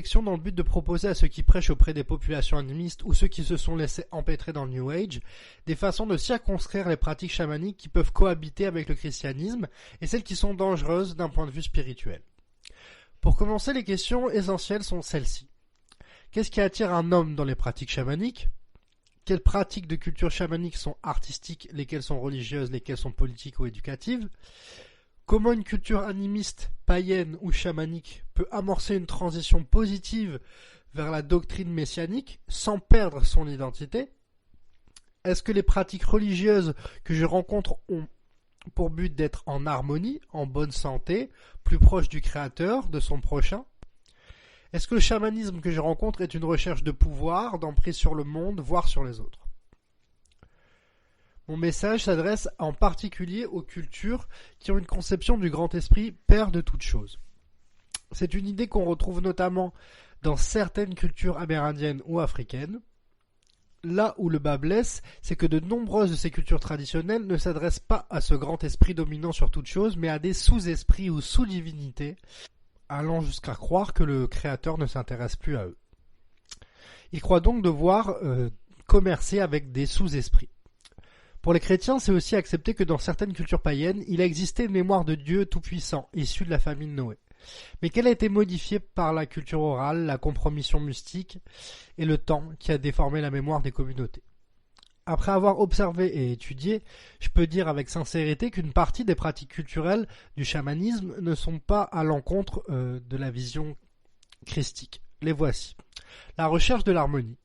réflexion dans le but de proposer à ceux qui prêchent auprès des populations animistes ou ceux qui se sont laissés empêtrer dans le New Age des façons de circonscrire les pratiques chamaniques qui peuvent cohabiter avec le christianisme et celles qui sont dangereuses d'un point de vue spirituel. Pour commencer, les questions essentielles sont celles-ci. Qu'est-ce qui attire un homme dans les pratiques chamaniques ? Quelles pratiques de culture chamanique sont artistiques, lesquelles sont religieuses, lesquelles sont politiques ou éducatives ? Comment une culture animiste, païenne ou chamanique peut amorcer une transition positive vers la doctrine messianique sans perdre son identité ? Est-ce que les pratiques religieuses que je rencontre ont pour but d'être en harmonie, en bonne santé, plus proche du Créateur, de son prochain ? Est-ce que le chamanisme que je rencontre est une recherche de pouvoir, d'emprise sur le monde, voire sur les autres ? Mon message s'adresse en particulier aux cultures qui ont une conception du grand esprit père de toutes choses. C'est une idée qu'on retrouve notamment dans certaines cultures amérindiennes ou africaines. Là où le bas blesse, c'est que de nombreuses de ces cultures traditionnelles ne s'adressent pas à ce grand esprit dominant sur toute chose, mais à des sous-esprits ou sous-divinités, allant jusqu'à croire que le Créateur ne s'intéresse plus à eux. Ils croient donc devoir commercer avec des sous-esprits. Pour les chrétiens, c'est aussi accepter que dans certaines cultures païennes, il a existé une mémoire de Dieu tout-puissant, issue de la famille de Noé, mais qu'elle a été modifiée par la culture orale, la compromission mystique et le temps qui a déformé la mémoire des communautés. Après avoir observé et étudié, je peux dire avec sincérité qu'une partie des pratiques culturelles du chamanisme ne sont pas à l'encontre de la vision christique. Les voici. La recherche de l'harmonie,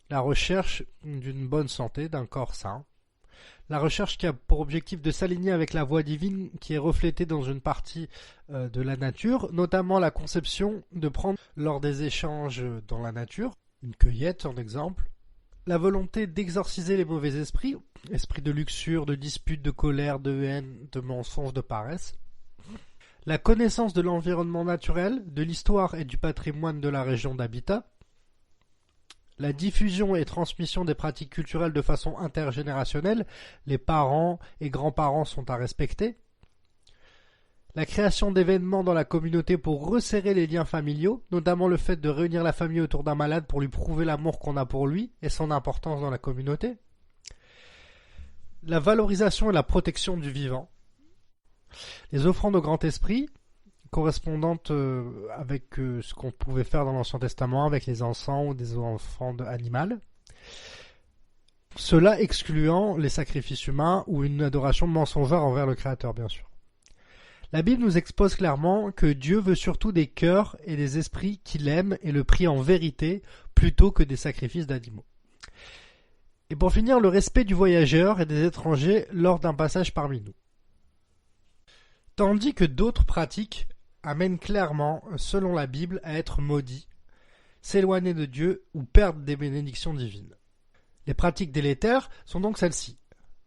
la recherche d'une bonne santé, d'un corps sain, la recherche qui a pour objectif de s'aligner avec la voie divine qui est reflétée dans une partie de la nature, notamment la conception de prendre lors des échanges dans la nature, une cueillette en exemple, la volonté d'exorciser les mauvais esprits, esprits de luxure, de dispute, de colère, de haine, de mensonge, de paresse, la connaissance de l'environnement naturel, de l'histoire et du patrimoine de la région d'habitat, la diffusion et transmission des pratiques culturelles de façon intergénérationnelle, les parents et grands-parents sont à respecter. La création d'événements dans la communauté pour resserrer les liens familiaux, notamment le fait de réunir la famille autour d'un malade pour lui prouver l'amour qu'on a pour lui et son importance dans la communauté. La valorisation et la protection du vivant. Les offrandes au grand esprit, correspondantes avec ce qu'on pouvait faire dans l'Ancien Testament avec les encens ou des offrandes animales. Cela excluant les sacrifices humains ou une adoration mensongère envers le Créateur, bien sûr. La Bible nous expose clairement que Dieu veut surtout des cœurs et des esprits qu'il aime et le prient en vérité plutôt que des sacrifices d'animaux. Et pour finir, le respect du voyageur et des étrangers lors d'un passage parmi nous. Tandis que d'autres pratiques amènent clairement, selon la Bible, à être maudits, s'éloigner de Dieu ou perdre des bénédictions divines. Les pratiques délétères sont donc celles-ci.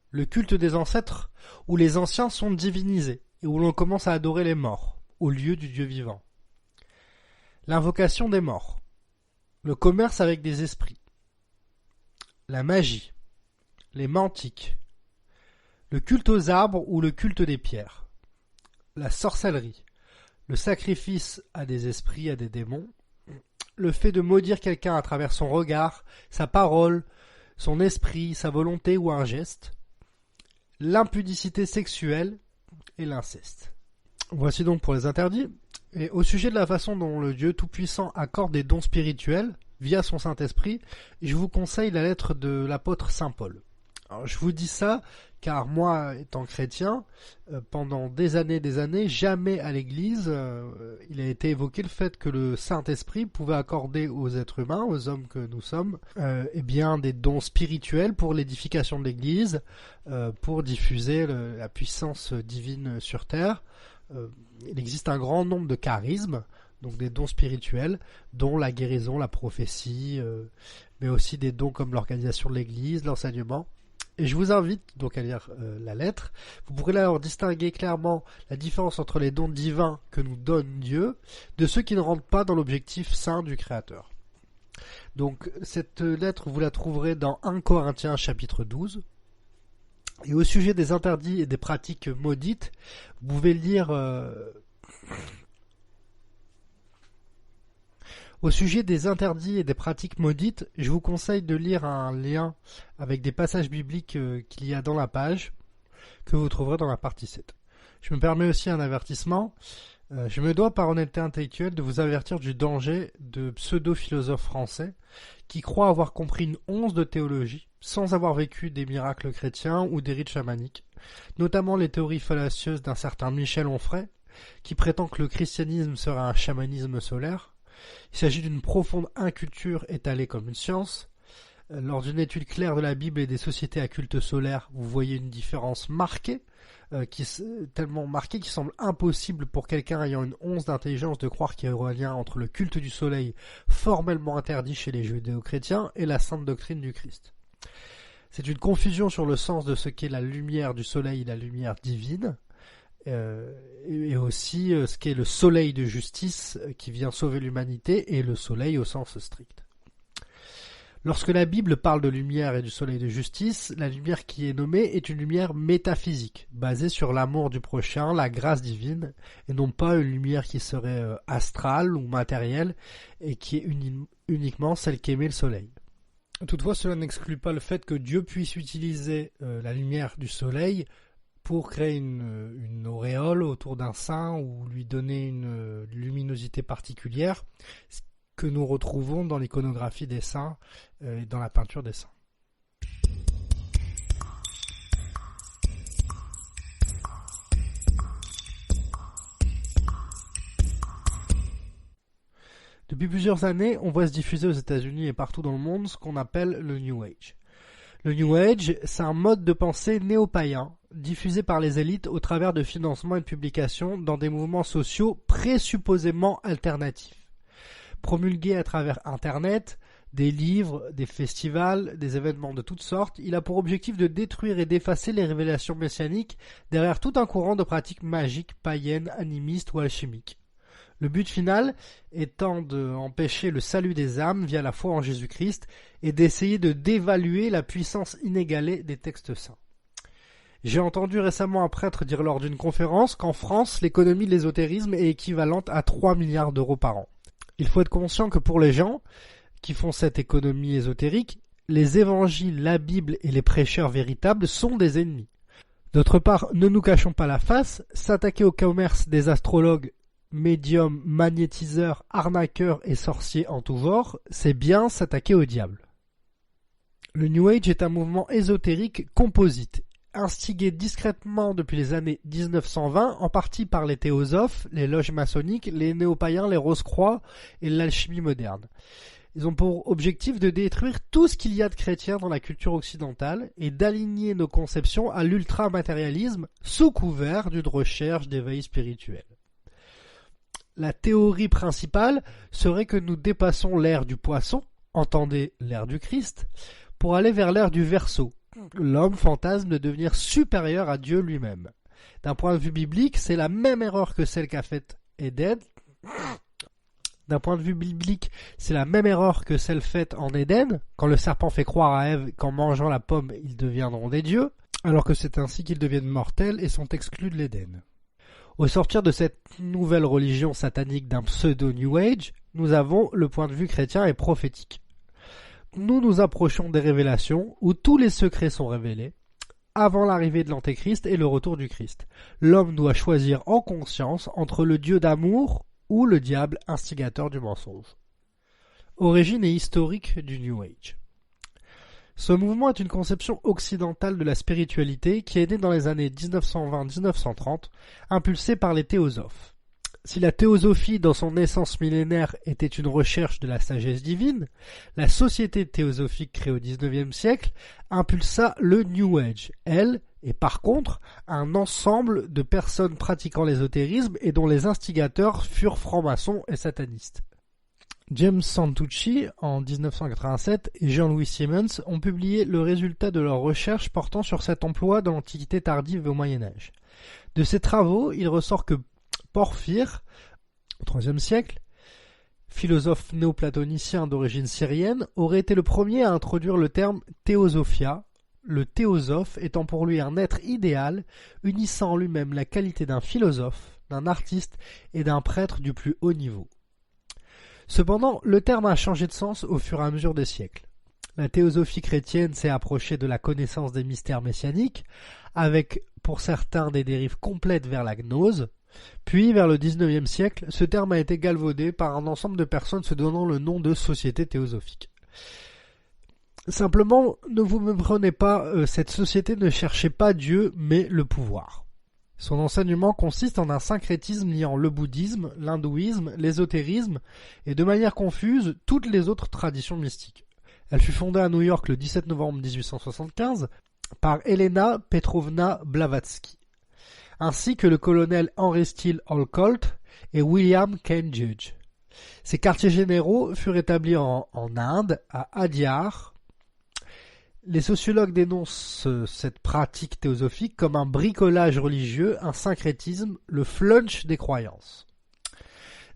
Le culte des ancêtres, où les anciens sont divinisés et où l'on commence à adorer les morts, au lieu du Dieu vivant. L'invocation des morts. Le commerce avec des esprits. La magie. Les mantiques. Le culte aux arbres ou le culte des pierres. La sorcellerie. Le sacrifice à des esprits, à des démons, le fait de maudire quelqu'un à travers son regard, sa parole, son esprit, sa volonté ou un geste, l'impudicité sexuelle et l'inceste. Voici donc pour les interdits. Et au sujet de la façon dont le Dieu Tout-Puissant accorde des dons spirituels via son Saint-Esprit, je vous conseille la lettre de l'apôtre Saint Paul. Alors, je vous dis ça car moi, étant chrétien, pendant des années, jamais à l'Église, il a été évoqué le fait que le Saint-Esprit pouvait accorder aux êtres humains, aux hommes que nous sommes, des dons spirituels pour l'édification de l'Église, pour diffuser la puissance divine sur terre. Il existe un grand nombre de charismes, donc des dons spirituels, dont la guérison, la prophétie, mais aussi des dons comme l'organisation de l'Église, l'enseignement. Et je vous invite donc à lire la lettre. Vous pourrez là distinguer clairement la différence entre les dons divins que nous donne Dieu de ceux qui ne rentrent pas dans l'objectif saint du Créateur. Donc cette lettre, vous la trouverez dans 1 Corinthiens chapitre 12. Et au sujet des interdits et des pratiques maudites, vous pouvez lire Au sujet des interdits et des pratiques maudites, je vous conseille de lire un lien avec des passages bibliques qu'il y a dans la page, que vous trouverez dans la partie 7. Je me permets aussi un avertissement. Je me dois par honnêteté intellectuelle de vous avertir du danger de pseudo-philosophes français qui croient avoir compris une once de théologie sans avoir vécu des miracles chrétiens ou des rites chamaniques, notamment les théories fallacieuses d'un certain Michel Onfray, qui prétend que le christianisme serait un chamanisme solaire. Il s'agit d'une profonde inculture étalée comme une science. Lors d'une étude claire de la Bible et des sociétés à culte solaire, vous voyez une différence marquée, tellement marquée qu'il semble impossible pour quelqu'un ayant une once d'intelligence de croire qu'il y aurait un lien entre le culte du soleil formellement interdit chez les judéo-chrétiens et la sainte doctrine du Christ. C'est une confusion sur le sens de ce qu'est la lumière du soleil et la lumière divine, et aussi ce qu'est le soleil de justice qui vient sauver l'humanité et le soleil au sens strict. Lorsque la Bible parle de lumière et du soleil de justice, la lumière qui est nommée est une lumière métaphysique, basée sur l'amour du prochain, la grâce divine, et non pas une lumière qui serait astrale ou matérielle, et qui est uniquement celle qu'émet le soleil. Toutefois, cela n'exclut pas le fait que Dieu puisse utiliser la lumière du soleil pour créer une auréole autour d'un saint ou lui donner une luminosité particulière, que nous retrouvons dans l'iconographie des saints et dans la peinture des saints. Depuis plusieurs années, on voit se diffuser aux États-Unis et partout dans le monde ce qu'on appelle le New Age. Le New Age, c'est un mode de pensée néo-païen, diffusé par les élites au travers de financements et de publications dans des mouvements sociaux présupposément alternatifs. Promulgué à travers Internet, des livres, des festivals, des événements de toutes sortes, il a pour objectif de détruire et d'effacer les révélations messianiques derrière tout un courant de pratiques magiques, païennes, animistes ou alchimiques. Le but final étant d'empêcher le salut des âmes via la foi en Jésus-Christ et d'essayer de dévaluer la puissance inégalée des textes saints. J'ai entendu récemment un prêtre dire lors d'une conférence qu'en France, l'économie de l'ésotérisme est équivalente à 3 milliards d'euros par an. Il faut être conscient que pour les gens qui font cette économie ésotérique, les évangiles, la Bible et les prêcheurs véritables sont des ennemis. D'autre part, ne nous cachons pas la face, s'attaquer au commerce des astrologues, médiums, magnétiseurs, arnaqueurs et sorciers en tout genre, c'est bien s'attaquer au diable. Le New Age est un mouvement ésotérique composite, instigé discrètement depuis les années 1920, en partie par les théosophes, les loges maçonniques, les néo-païens, les Rose-Croix et l'alchimie moderne. Ils ont pour objectif de détruire tout ce qu'il y a de chrétien dans la culture occidentale et d'aligner nos conceptions à l'ultra-matérialisme sous couvert d'une recherche d'éveil spirituel. La théorie principale serait que nous dépassons l'ère du poisson, entendez l'ère du Christ, pour aller vers l'ère du Verseau. L'homme fantasme de devenir supérieur à Dieu lui-même. D'un point de vue biblique, c'est la même erreur que celle qu'a faite Éden. D'un point de vue biblique, c'est la même erreur que celle faite en Éden, quand le serpent fait croire à Ève qu'en mangeant la pomme, ils deviendront des dieux, alors que c'est ainsi qu'ils deviennent mortels et sont exclus de l'Éden. Au sortir de cette nouvelle religion satanique d'un pseudo-New Age, nous avons le point de vue chrétien et prophétique. Nous nous approchons des révélations où tous les secrets sont révélés, avant l'arrivée de l'Antéchrist et le retour du Christ. L'homme doit choisir en conscience entre le Dieu d'amour ou le diable instigateur du mensonge. Origine et historique du New Age. Ce mouvement est une conception occidentale de la spiritualité qui est née dans les années 1920-1930, impulsée par les théosophes. Si la théosophie, dans son essence millénaire, était une recherche de la sagesse divine, la société théosophique créée au XIXe siècle impulsa le New Age, elle, et par contre, un ensemble de personnes pratiquant l'ésotérisme et dont les instigateurs furent francs-maçons et satanistes. James Santucci, en 1987, et Jean-Louis Simmons ont publié le résultat de leurs recherches portant sur cet emploi dans l'Antiquité tardive et au Moyen-Âge. De ces travaux, il ressort que Porphyre, au IIIe siècle, philosophe néoplatonicien d'origine syrienne, aurait été le premier à introduire le terme théosophia, le théosophe étant pour lui un être idéal, unissant en lui-même la qualité d'un philosophe, d'un artiste et d'un prêtre du plus haut niveau. Cependant, le terme a changé de sens au fur et à mesure des siècles. La théosophie chrétienne s'est approchée de la connaissance des mystères messianiques, avec pour certains des dérives complètes vers la gnose. Puis, vers le XIXe siècle, ce terme a été galvaudé par un ensemble de personnes se donnant le nom de société théosophique. Simplement, ne vous méprenez pas, cette société ne cherchait pas Dieu, mais le pouvoir. Son enseignement consiste en un syncrétisme liant le bouddhisme, l'hindouisme, l'ésotérisme et de manière confuse toutes les autres traditions mystiques. Elle fut fondée à New York le 17 novembre 1875 par Elena Petrovna Blavatsky, ainsi que le colonel Henry Steele Olcott et William Kane Judge. Ces quartiers généraux furent établis en Inde, à Adyar. Les sociologues dénoncent cette pratique théosophique comme un bricolage religieux, un syncrétisme, le flunch des croyances.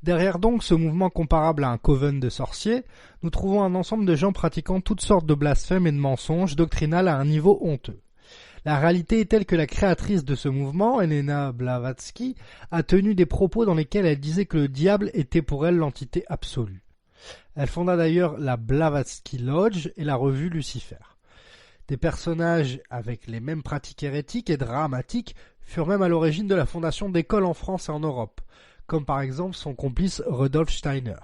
Derrière donc ce mouvement comparable à un coven de sorciers, nous trouvons un ensemble de gens pratiquant toutes sortes de blasphèmes et de mensonges doctrinales à un niveau honteux. La réalité est telle que la créatrice de ce mouvement, Elena Blavatsky, a tenu des propos dans lesquels elle disait que le diable était pour elle l'entité absolue. Elle fonda d'ailleurs la Blavatsky Lodge et la revue Lucifer. Des personnages avec les mêmes pratiques hérétiques et dramatiques furent même à l'origine de la fondation d'écoles en France et en Europe, comme par exemple son complice Rudolf Steiner.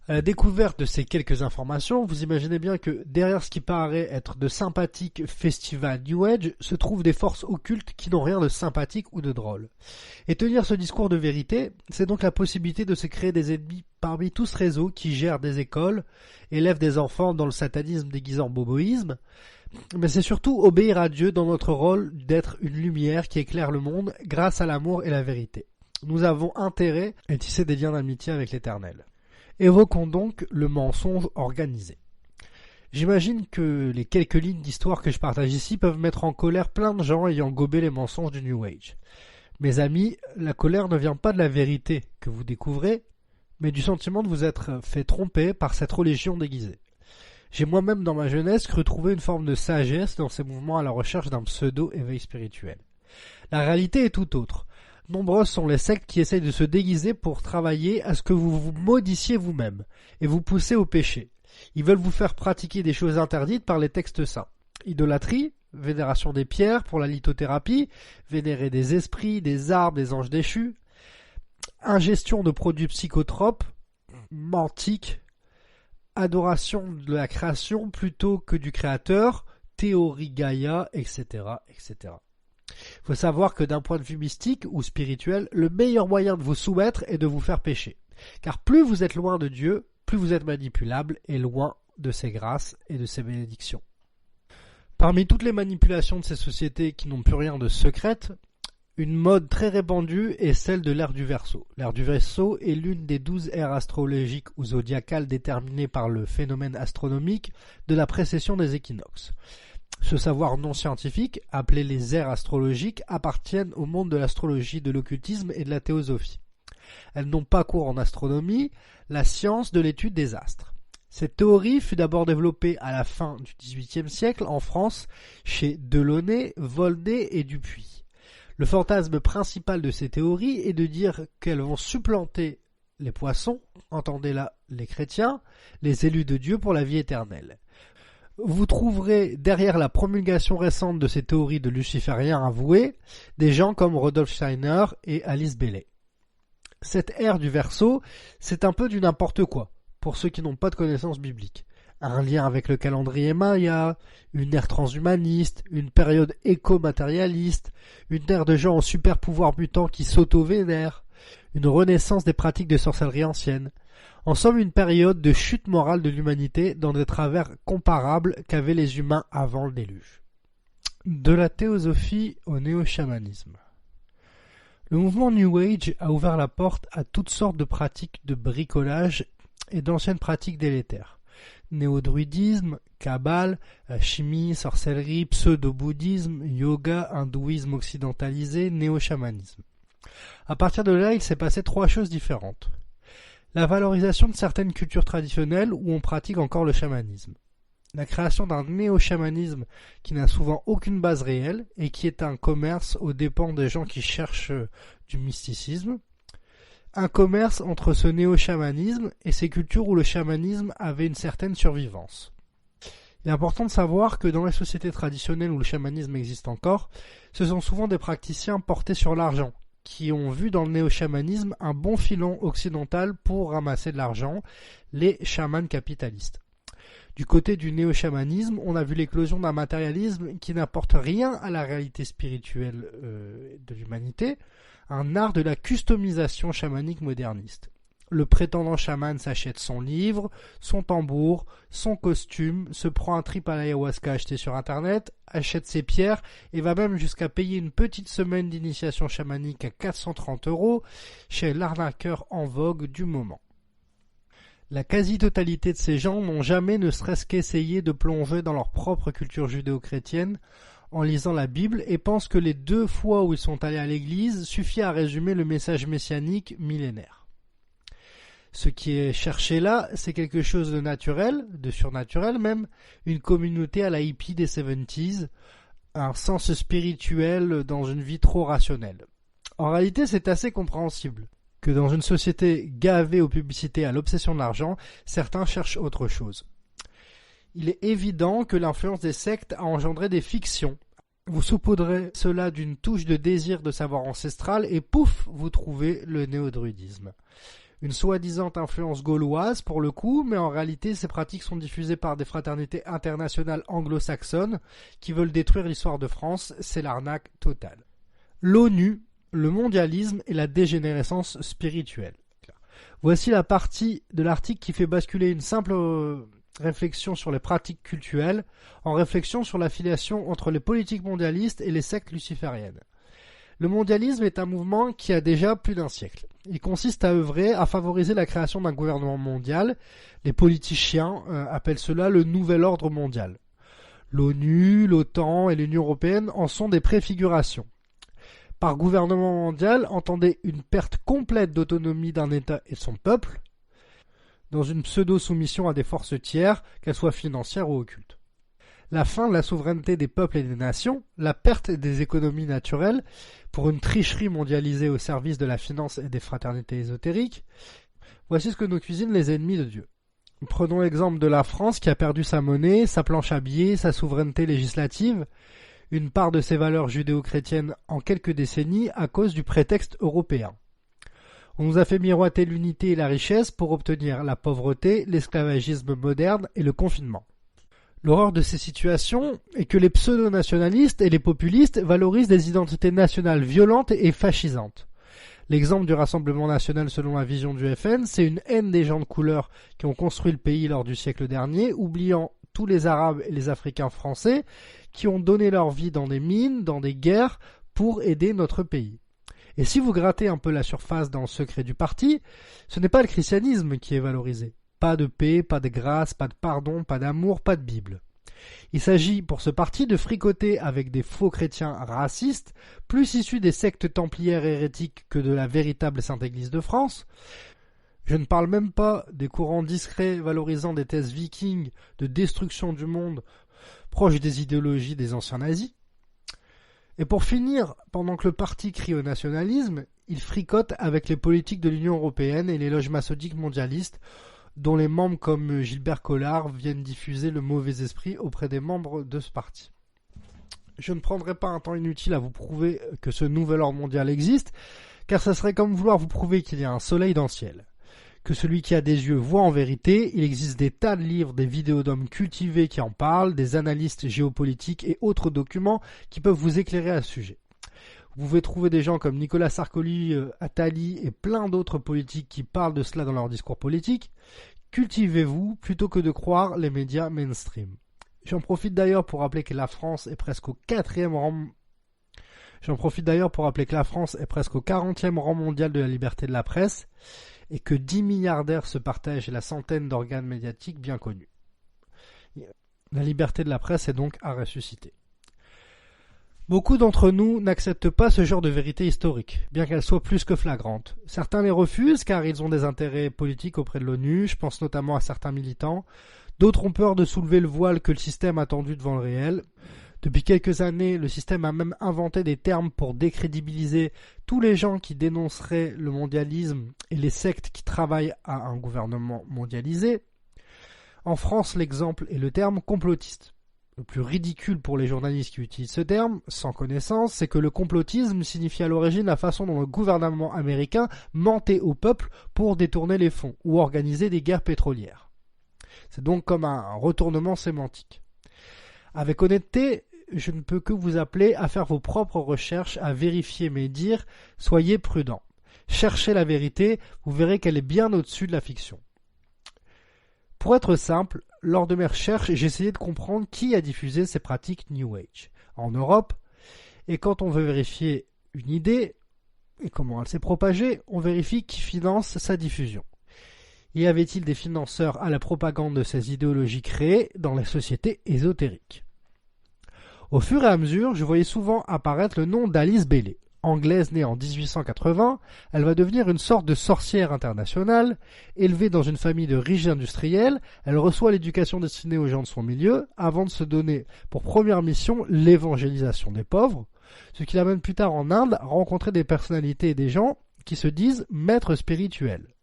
À la découverte de ces quelques informations, vous imaginez bien que derrière ce qui paraît être de sympathiques festivals New Age se trouvent des forces occultes qui n'ont rien de sympathique ou de drôle. Et tenir ce discours de vérité, c'est donc la possibilité de se créer des ennemis parmi tout ce réseau qui gère des écoles, élève des enfants dans le satanisme déguisé en boboïsme, mais c'est surtout obéir à Dieu dans notre rôle d'être une lumière qui éclaire le monde grâce à l'amour et la vérité. Nous avons intérêt à tisser des liens d'amitié avec l'Éternel. Évoquons donc le mensonge organisé. J'imagine que les quelques lignes d'histoire que je partage ici peuvent mettre en colère plein de gens ayant gobé les mensonges du New Age. Mes amis, la colère ne vient pas de la vérité que vous découvrez, mais du sentiment de vous être fait tromper par cette religion déguisée. J'ai moi-même dans ma jeunesse cru trouver une forme de sagesse dans ces mouvements à la recherche d'un pseudo-éveil spirituel. La réalité est tout autre. Nombreuses sont les sectes qui essayent de se déguiser pour travailler à ce que vous vous maudissiez vous-même et vous pousser au péché. Ils veulent vous faire pratiquer des choses interdites par les textes saints. Idolâtrie, vénération des pierres pour la lithothérapie, vénérer des esprits, des arbres, des anges déchus, ingestion de produits psychotropes, mantiques, adoration de la création plutôt que du créateur, théorie Gaïa, etc., etc. Il faut savoir que d'un point de vue mystique ou spirituel, le meilleur moyen de vous soumettre est de vous faire pécher. Car plus vous êtes loin de Dieu, plus vous êtes manipulable et loin de ses grâces et de ses bénédictions. Parmi toutes les manipulations de ces sociétés qui n'ont plus rien de secrète, une mode très répandue est celle de l'ère du Verseau. L'ère du Verseau est l'une des 12 ères astrologiques ou zodiacales déterminées par le phénomène astronomique de la précession des équinoxes. Ce savoir non scientifique, appelé les ères astrologiques, appartiennent au monde de l'astrologie, de l'occultisme et de la théosophie. Elles n'ont pas cours en astronomie, la science de l'étude des astres. Cette théorie fut d'abord développée à la fin du XVIIIe siècle en France chez Delaunay, Volney et Dupuy. Le fantasme principal de ces théories est de dire qu'elles vont supplanter les poissons, entendez là les chrétiens, les élus de Dieu pour la vie éternelle. Vous trouverez derrière la promulgation récente de ces théories de lucifériens avoués des gens comme Rudolf Steiner et Alice Bailey. Cette ère du Verseau, c'est un peu du n'importe quoi, pour ceux qui n'ont pas de connaissances bibliques. Un lien avec le calendrier Maya, une ère transhumaniste, une période éco-matérialiste, une ère de gens aux super pouvoirs mutants qui s'auto-vénèrent, une renaissance des pratiques de sorcellerie anciennes. En somme, une période de chute morale de l'humanité dans des travers comparables qu'avaient les humains avant le déluge. De la théosophie au néo-chamanisme. Le mouvement New Age a ouvert la porte à toutes sortes de pratiques de bricolage et d'anciennes pratiques délétères. Néo-druidisme, kabbale, chimie, sorcellerie, pseudo-bouddhisme, yoga, hindouisme occidentalisé, néo-chamanisme. À partir de là, il s'est passé 3 choses différentes. La valorisation de certaines cultures traditionnelles où on pratique encore le chamanisme. La création d'un néo-chamanisme qui n'a souvent aucune base réelle et qui est un commerce aux dépens des gens qui cherchent du mysticisme. Un commerce entre ce néo-chamanisme et ces cultures où le chamanisme avait une certaine survivance. Il est important de savoir que dans les sociétés traditionnelles où le chamanisme existe encore, ce sont souvent des praticiens portés sur l'argent, qui ont vu dans le néo-chamanisme un bon filon occidental pour ramasser de l'argent, les chamans capitalistes. Du côté du néo-chamanisme, on a vu l'éclosion d'un matérialisme qui n'apporte rien à la réalité spirituelle de l'humanité, un art de la customisation chamanique moderniste. Le prétendant chaman s'achète son livre, son tambour, son costume, se prend un trip à l'ayahuasca acheté sur internet, achète ses pierres et va même jusqu'à payer une petite semaine d'initiation chamanique à 430 € chez l'arnaqueur en vogue du moment. La quasi-totalité de ces gens n'ont jamais ne serait-ce qu'essayé de plonger dans leur propre culture judéo-chrétienne en lisant la Bible et pensent que les 2 fois où ils sont allés à l'église suffit à résumer le message messianique millénaire. Ce qui est cherché là, c'est quelque chose de naturel, de surnaturel même, une communauté à la hippie des 70s, un sens spirituel dans une vie trop rationnelle. En réalité, c'est assez compréhensible que dans une société gavée aux publicités à l'obsession de l'argent, certains cherchent autre chose. Il est évident que l'influence des sectes a engendré des fictions. Vous saupoudrez cela d'une touche de désir de savoir ancestral et pouf, vous trouvez le néo-druidisme. Une soi-disant influence gauloise pour le coup, mais en réalité ces pratiques sont diffusées par des fraternités internationales anglo-saxonnes qui veulent détruire l'histoire de France, c'est l'arnaque totale. L'ONU, le mondialisme et la dégénérescence spirituelle. Voici la partie de l'article qui fait basculer une simple réflexion sur les pratiques cultuelles en réflexion sur l'affiliation entre les politiques mondialistes et les sectes lucifériennes. Le mondialisme est un mouvement qui a déjà plus d'1 siècle. Il consiste à œuvrer à favoriser la création d'un gouvernement mondial. Les politiciens appellent cela le nouvel ordre mondial. L'ONU, l'OTAN et l'Union européenne en sont des préfigurations. Par gouvernement mondial, entendez une perte complète d'autonomie d'un État et de son peuple, dans une pseudo-soumission à des forces tiers, qu'elles soient financières ou occultes. La fin de la souveraineté des peuples et des nations, la perte des économies naturelles pour une tricherie mondialisée au service de la finance et des fraternités ésotériques. Voici ce que nous cuisinent les ennemis de Dieu. Prenons l'exemple de la France qui a perdu sa monnaie, sa planche à billets, sa souveraineté législative, une part de ses valeurs judéo-chrétiennes en quelques décennies à cause du prétexte européen. On nous a fait miroiter l'unité et la richesse pour obtenir la pauvreté, l'esclavagisme moderne et le confinement. L'horreur de ces situations est que les pseudo-nationalistes et les populistes valorisent des identités nationales violentes et fascisantes. L'exemple du Rassemblement national selon la vision du FN, c'est une haine des gens de couleur qui ont construit le pays lors du siècle dernier, oubliant tous les Arabes et les Africains français qui ont donné leur vie dans des mines, dans des guerres, pour aider notre pays. Et si vous grattez un peu la surface dans le secret du parti, ce n'est pas le christianisme qui est valorisé. Pas de paix, pas de grâce, pas de pardon, pas d'amour, pas de Bible. Il s'agit pour ce parti de fricoter avec des faux chrétiens racistes, plus issus des sectes templières hérétiques que de la véritable Sainte Église de France. Je ne parle même pas des courants discrets valorisant des thèses vikings de destruction du monde proches des idéologies des anciens nazis. Et pour finir, pendant que le parti crie au nationalisme, il fricote avec les politiques de l'Union européenne et les loges maçonniques mondialistes dont les membres comme Gilbert Collard viennent diffuser le mauvais esprit auprès des membres de ce parti. Je ne prendrai pas un temps inutile à vous prouver que ce nouvel ordre mondial existe, car ça serait comme vouloir vous prouver qu'il y a un soleil dans le ciel. Que celui qui a des yeux voit en vérité, il existe des tas de livres, des vidéos d'hommes cultivés qui en parlent, des analystes géopolitiques et autres documents qui peuvent vous éclairer à ce sujet. Vous pouvez trouver des gens comme Nicolas Sarkozy, Attali et plein d'autres politiques qui parlent de cela dans leur discours politique. Cultivez-vous plutôt que de croire les médias mainstream. J'en profite d'ailleurs pour rappeler que la France est presque au 40e rang mondial de la liberté de la presse et que 10 milliardaires se partagent la centaine d'organes médiatiques bien connus. La liberté de la presse est donc à ressusciter. Beaucoup d'entre nous n'acceptent pas ce genre de vérité historique, bien qu'elle soit plus que flagrante. Certains les refusent car ils ont des intérêts politiques auprès de l'ONU, je pense notamment à certains militants. D'autres ont peur de soulever le voile que le système a tendu devant le réel. Depuis quelques années, le système a même inventé des termes pour décrédibiliser tous les gens qui dénonceraient le mondialisme et les sectes qui travaillent à un gouvernement mondialisé. En France, l'exemple est le terme complotiste. Le plus ridicule pour les journalistes qui utilisent ce terme, sans connaissance, c'est que le complotisme signifie à l'origine la façon dont le gouvernement américain mentait au peuple pour détourner les fonds ou organiser des guerres pétrolières. C'est donc comme un retournement sémantique. Avec honnêteté, je ne peux que vous appeler à faire vos propres recherches, à vérifier mes dires, soyez prudents. Cherchez la vérité, vous verrez qu'elle est bien au-dessus de la fiction. Pour être simple, lors de mes recherches, j'ai essayé de comprendre qui a diffusé ces pratiques New Age en Europe, et quand on veut vérifier une idée et comment elle s'est propagée, on vérifie qui finance sa diffusion. Y avait-il des financeurs à la propagande de ces idéologies créées dans les sociétés ésotériques? Au fur et à mesure, je voyais souvent apparaître le nom d'Alice Bailey. Anglaise née en 1880, elle va devenir une sorte de sorcière internationale. Élevée dans une famille de riches industriels, elle reçoit l'éducation destinée aux gens de son milieu avant de se donner pour première mission l'évangélisation des pauvres, ce qui l'amène plus tard en Inde à rencontrer des personnalités et des gens qui se disent maîtres spirituels.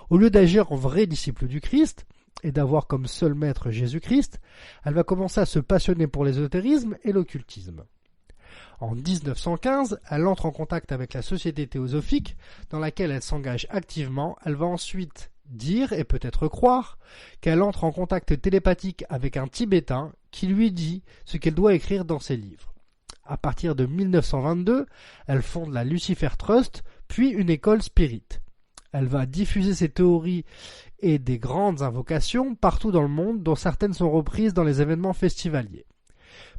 Au lieu d'agir en vrai disciple du Christ et d'avoir comme seul maître Jésus-Christ, elle va commencer à se passionner pour l'ésotérisme et l'occultisme. En 1915, elle entre en contact avec la Société théosophique, dans laquelle elle s'engage activement. Elle va ensuite dire, et peut-être croire, qu'elle entre en contact télépathique avec un Tibétain qui lui dit ce qu'elle doit écrire dans ses livres. À partir de 1922, elle fonde la Lucifer Trust, puis une école spirit. Elle va diffuser ses théories et des grandes invocations partout dans le monde, dont certaines sont reprises dans les événements festivaliers.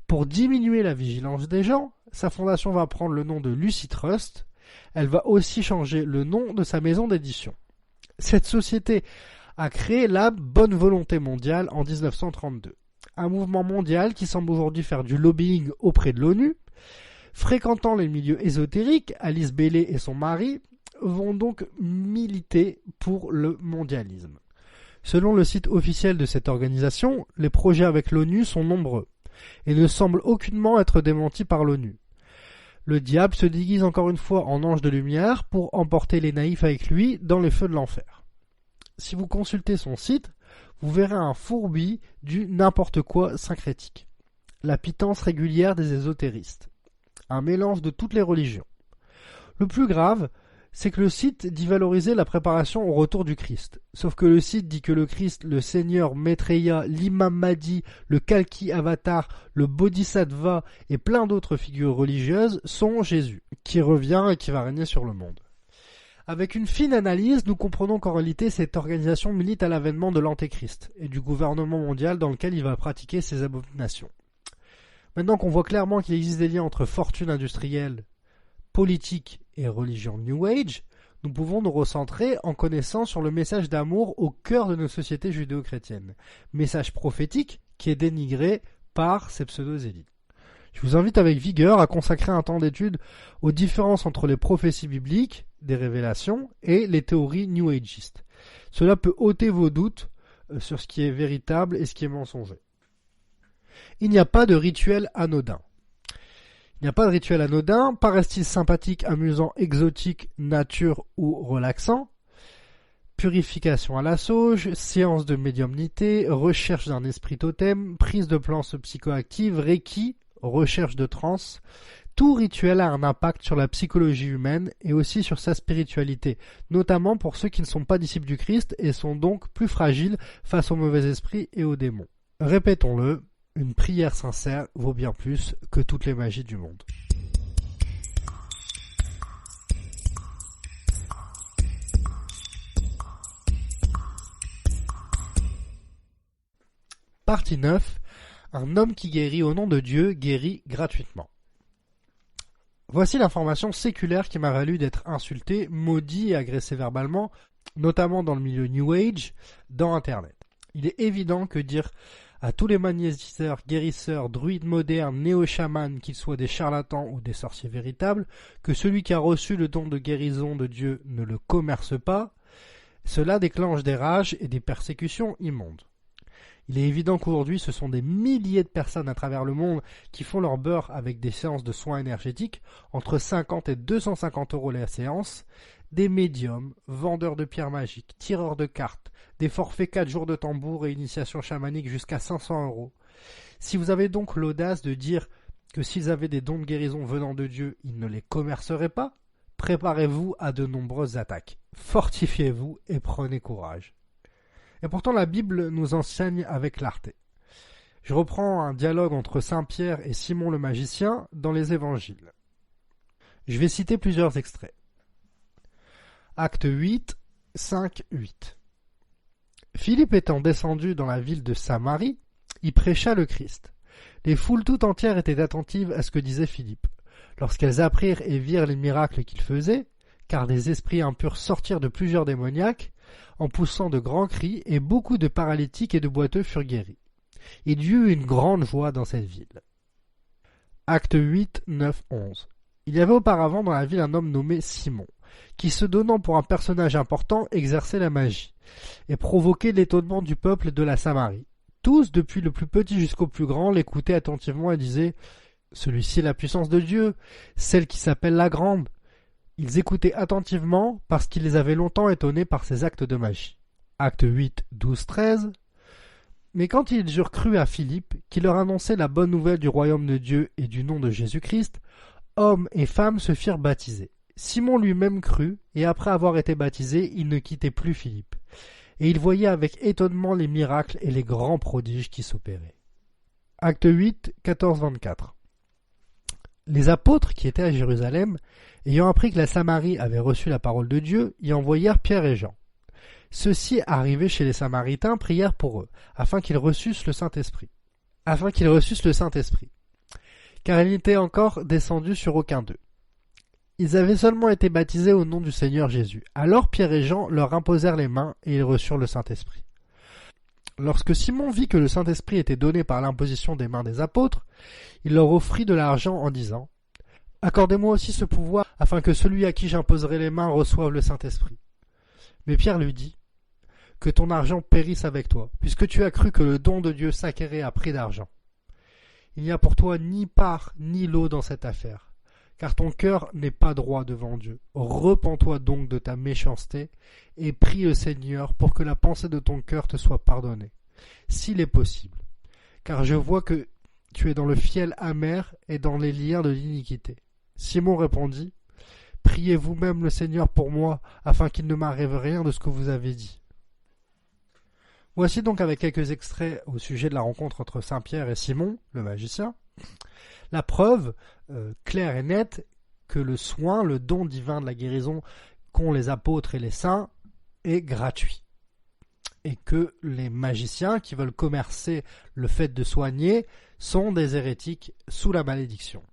Pour diminuer la vigilance des gens, sa fondation va prendre le nom de Lucy Trust. Elle va aussi changer le nom de sa maison d'édition. Cette société a créé la Bonne Volonté Mondiale en 1932. Un mouvement mondial qui semble aujourd'hui faire du lobbying auprès de l'ONU. Fréquentant les milieux ésotériques, Alice Bailey et son mari vont donc militer pour le mondialisme. Selon le site officiel de cette organisation, les projets avec l'ONU sont nombreux et ne semblent aucunement être démentis par l'ONU. Le diable se déguise encore une fois en ange de lumière pour emporter les naïfs avec lui dans les feux de l'enfer. Si vous consultez son site, vous verrez un fourbi du n'importe quoi syncrétique. La pitance régulière des ésotéristes. Un mélange de toutes les religions. Le plus grave, c'est que le site dit valoriser la préparation au retour du Christ. Sauf que le site dit que le Christ, le Seigneur Maitreya, l'Imam Mahdi, le Kalki Avatar, le Bodhisattva et plein d'autres figures religieuses sont Jésus, qui revient et qui va régner sur le monde. Avec une fine analyse, nous comprenons qu'en réalité cette organisation milite à l'avènement de l'Antéchrist et du gouvernement mondial dans lequel il va pratiquer ses abominations. Maintenant qu'on voit clairement qu'il existe des liens entre fortune industrielle, politique et religion New Age, nous pouvons nous recentrer en connaissant sur le message d'amour au cœur de nos sociétés judéo-chrétiennes. Message prophétique qui est dénigré par ces pseudo-élites. Je vous invite avec vigueur à consacrer un temps d'étude aux différences entre les prophéties bibliques, des révélations, et les théories New Ageistes. Cela peut ôter vos doutes sur ce qui est véritable et ce qui est mensonger. Il n'y a pas de rituel anodin. Il n'y a pas de rituel anodin, paraît-il sympathique, amusant, exotique, nature ou relaxant. Purification à la sauge, séance de médiumnité, recherche d'un esprit totem, prise de plantes psychoactives, reiki, recherche de transe. Tout rituel a un impact sur la psychologie humaine et aussi sur sa spiritualité, notamment pour ceux qui ne sont pas disciples du Christ et sont donc plus fragiles face aux mauvais esprits et aux démons. Répétons-le. Une prière sincère vaut bien plus que toutes les magies du monde. Partie 9. Un homme qui guérit au nom de Dieu guérit gratuitement. Voici l'information séculaire qui m'a valu d'être insulté, maudit et agressé verbalement, notamment dans le milieu New Age, dans Internet. Il est évident que dire à tous les magnétiseurs, guérisseurs, druides modernes, néo-chamans, qu'ils soient des charlatans ou des sorciers véritables, que celui qui a reçu le don de guérison de Dieu ne le commerce pas, cela déclenche des rages et des persécutions immondes. Il est évident qu'aujourd'hui, ce sont des milliers de personnes à travers le monde qui font leur beurre avec des séances de soins énergétiques, entre 50 et 250 € la séance, des médiums, vendeurs de pierres magiques, tireurs de cartes, des forfaits 4 jours de tambour et initiation chamanique jusqu'à 500 €. Si vous avez donc l'audace de dire que s'ils avaient des dons de guérison venant de Dieu, ils ne les commerceraient pas, préparez-vous à de nombreuses attaques. Fortifiez-vous et prenez courage. Et pourtant la Bible nous enseigne avec clarté. Je reprends un dialogue entre Saint Pierre et Simon le magicien dans les évangiles. Je vais citer plusieurs extraits. Acte 8, 5, 8. Philippe étant descendu dans la ville de Samarie, y prêcha le Christ. Les foules tout entières étaient attentives à ce que disait Philippe. Lorsqu'elles apprirent et virent les miracles qu'il faisait, car des esprits impurs sortirent de plusieurs démoniaques, en poussant de grands cris, et beaucoup de paralytiques et de boiteux furent guéris. Il y eut une grande joie dans cette ville. Acte 8, 9, 11. Il y avait auparavant dans la ville un homme nommé Simon, qui se donnant pour un personnage important exerçait la magie, et provoquait l'étonnement du peuple de la Samarie. Tous, depuis le plus petit jusqu'au plus grand, l'écoutaient attentivement et disaient « Celui-ci est la puissance de Dieu, celle qui s'appelle la Grande ». Ils écoutaient attentivement parce qu'il les avait longtemps étonnés par ses actes de magie. Acte 8, 12, 13. Mais quand ils eurent cru à Philippe, qui leur annonçait la bonne nouvelle du royaume de Dieu et du nom de Jésus-Christ, hommes et femmes se firent baptiser. Simon lui-même crut, et après avoir été baptisé, il ne quittait plus Philippe. Et il voyait avec étonnement les miracles et les grands prodiges qui s'opéraient. Acte 8, 14, 24. Les apôtres qui étaient à Jérusalem, ayant appris que la Samarie avait reçu la parole de Dieu, y envoyèrent Pierre et Jean. Ceux-ci, arrivés chez les Samaritains, prièrent pour eux, afin qu'ils reçussent le Saint-Esprit. Car il n'était encore descendu sur aucun d'eux. Ils avaient seulement été baptisés au nom du Seigneur Jésus. Alors Pierre et Jean leur imposèrent les mains et ils reçurent le Saint-Esprit. Lorsque Simon vit que le Saint-Esprit était donné par l'imposition des mains des apôtres, il leur offrit de l'argent en disant « Accordez-moi aussi ce pouvoir, afin que celui à qui j'imposerai les mains reçoive le Saint-Esprit. » Mais Pierre lui dit « Que ton argent périsse avec toi, puisque tu as cru que le don de Dieu s'acquérait à prix d'argent. Il n'y a pour toi ni part ni lot dans cette affaire. Car ton cœur n'est pas droit devant Dieu. Repens-toi donc de ta méchanceté, et prie le Seigneur pour que la pensée de ton cœur te soit pardonnée, s'il est possible. Car je vois que tu es dans le fiel amer et dans les liens de l'iniquité. Simon répondit, priez vous-même le Seigneur pour moi, afin qu'il ne m'arrive rien de ce que vous avez dit. Voici donc avec quelques extraits au sujet de la rencontre entre Saint Pierre et Simon, le magicien, la preuve claire et nette que le soin, le don divin de la guérison qu'ont les apôtres et les saints est gratuit. Et que les magiciens qui veulent commercer le fait de soigner sont des hérétiques sous la malédiction.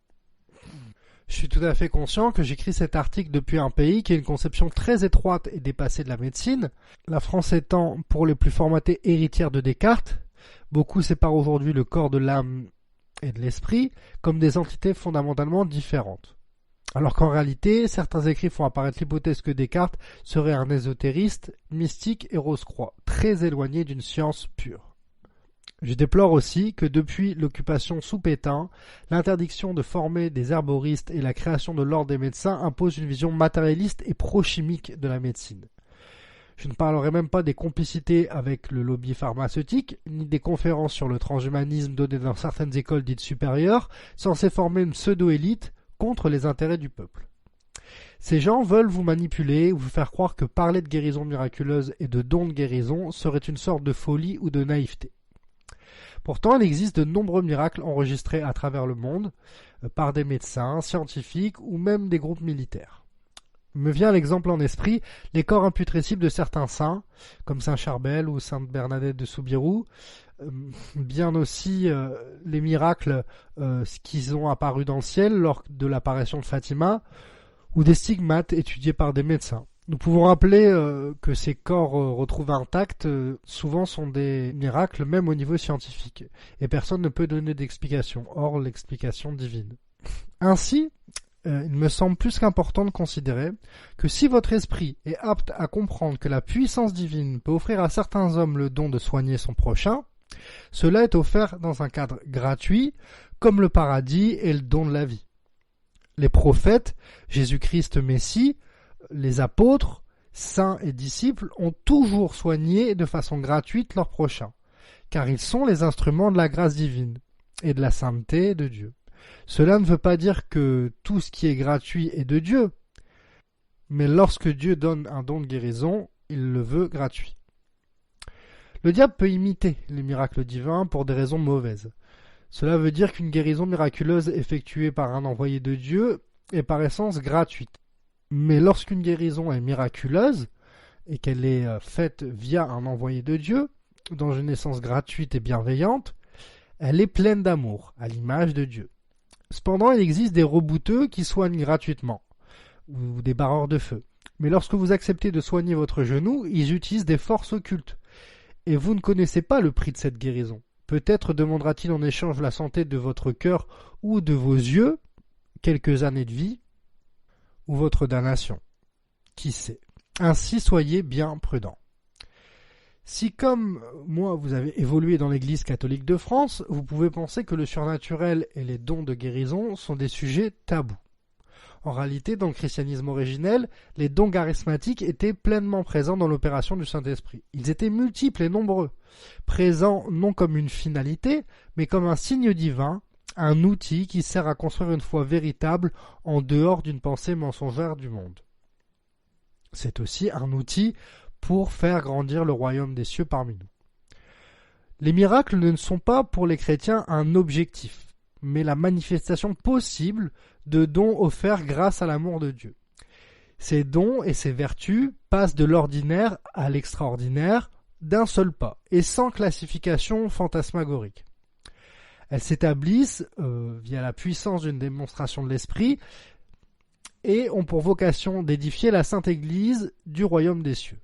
Je suis tout à fait conscient que j'écris cet article depuis un pays qui a une conception très étroite et dépassée de la médecine, la France étant pour les plus formatés héritière de Descartes. Beaucoup séparent aujourd'hui le corps de l'âme et de l'esprit comme des entités fondamentalement différentes. Alors qu'en réalité, certains écrits font apparaître l'hypothèse que Descartes serait un ésotériste, mystique et rose-croix, très éloigné d'une science pure. Je déplore aussi que depuis l'occupation sous Pétain, l'interdiction de former des herboristes et la création de l'ordre des médecins imposent une vision matérialiste et pro-chimique de la médecine. Je ne parlerai même pas des complicités avec le lobby pharmaceutique, ni des conférences sur le transhumanisme données dans certaines écoles dites supérieures, censées former une pseudo-élite contre les intérêts du peuple. Ces gens veulent vous manipuler ou vous faire croire que parler de guérison miraculeuse et de dons de guérison serait une sorte de folie ou de naïveté. Pourtant, il existe de nombreux miracles enregistrés à travers le monde par des médecins, scientifiques ou même des groupes militaires. Me vient l'exemple en esprit, les corps imputrescibles de certains saints, comme Saint Charbel ou Sainte Bernadette de Soubirous, bien aussi les miracles qui ont apparu dans le ciel lors de l'apparition de Fatima, ou des stigmates étudiés par des médecins. Nous pouvons rappeler que ces corps retrouvés intacts souvent sont des miracles même au niveau scientifique, et personne ne peut donner d'explication, hors l'explication divine. Ainsi, il me semble plus qu'important de considérer que si votre esprit est apte à comprendre que la puissance divine peut offrir à certains hommes le don de soigner son prochain, Cela est offert dans un cadre gratuit, comme le paradis et le don de la vie. Les prophètes, Jésus-Christ Messie, les apôtres, saints et disciples ont toujours soigné de façon gratuite leurs prochains, car ils sont les instruments de la grâce divine et de la sainteté de Dieu. Cela ne veut pas dire que tout ce qui est gratuit est de Dieu, mais lorsque Dieu donne un don de guérison, il le veut gratuit. Le diable peut imiter les miracles divins pour des raisons mauvaises. Cela veut dire qu'une guérison miraculeuse effectuée par un envoyé de Dieu est par essence gratuite. Mais lorsqu'une guérison est miraculeuse et qu'elle est faite via un envoyé de Dieu, dans une essence gratuite et bienveillante, elle est pleine d'amour, à l'image de Dieu. Cependant, il existe des rebouteux qui soignent gratuitement, ou des barreurs de feu. Mais lorsque vous acceptez de soigner votre genou, ils utilisent des forces occultes. Et vous ne connaissez pas le prix de cette guérison. Peut-être demandera-t-il en échange la santé de votre cœur ou de vos yeux, quelques années de vie, ou votre damnation. Qui sait? Ainsi, soyez bien prudents. Si, comme moi, vous avez évolué dans l'Église catholique de France, vous pouvez penser que le surnaturel et les dons de guérison sont des sujets tabous. En réalité, dans le christianisme originel, les dons charismatiques étaient pleinement présents dans l'opération du Saint-Esprit. Ils étaient multiples et nombreux, présents non comme une finalité, mais comme un signe divin, un outil qui sert à construire une foi véritable en dehors d'une pensée mensongère du monde. C'est aussi un outil pour faire grandir le royaume des cieux parmi nous. Les miracles ne sont pas pour les chrétiens un objectif, mais la manifestation possible de dons offerts grâce à l'amour de Dieu. Ces dons et ces vertus passent de l'ordinaire à l'extraordinaire d'un seul pas, et sans classification fantasmagorique. Elles s'établissent via la puissance d'une démonstration de l'esprit et ont pour vocation d'édifier la Sainte Église du royaume des cieux.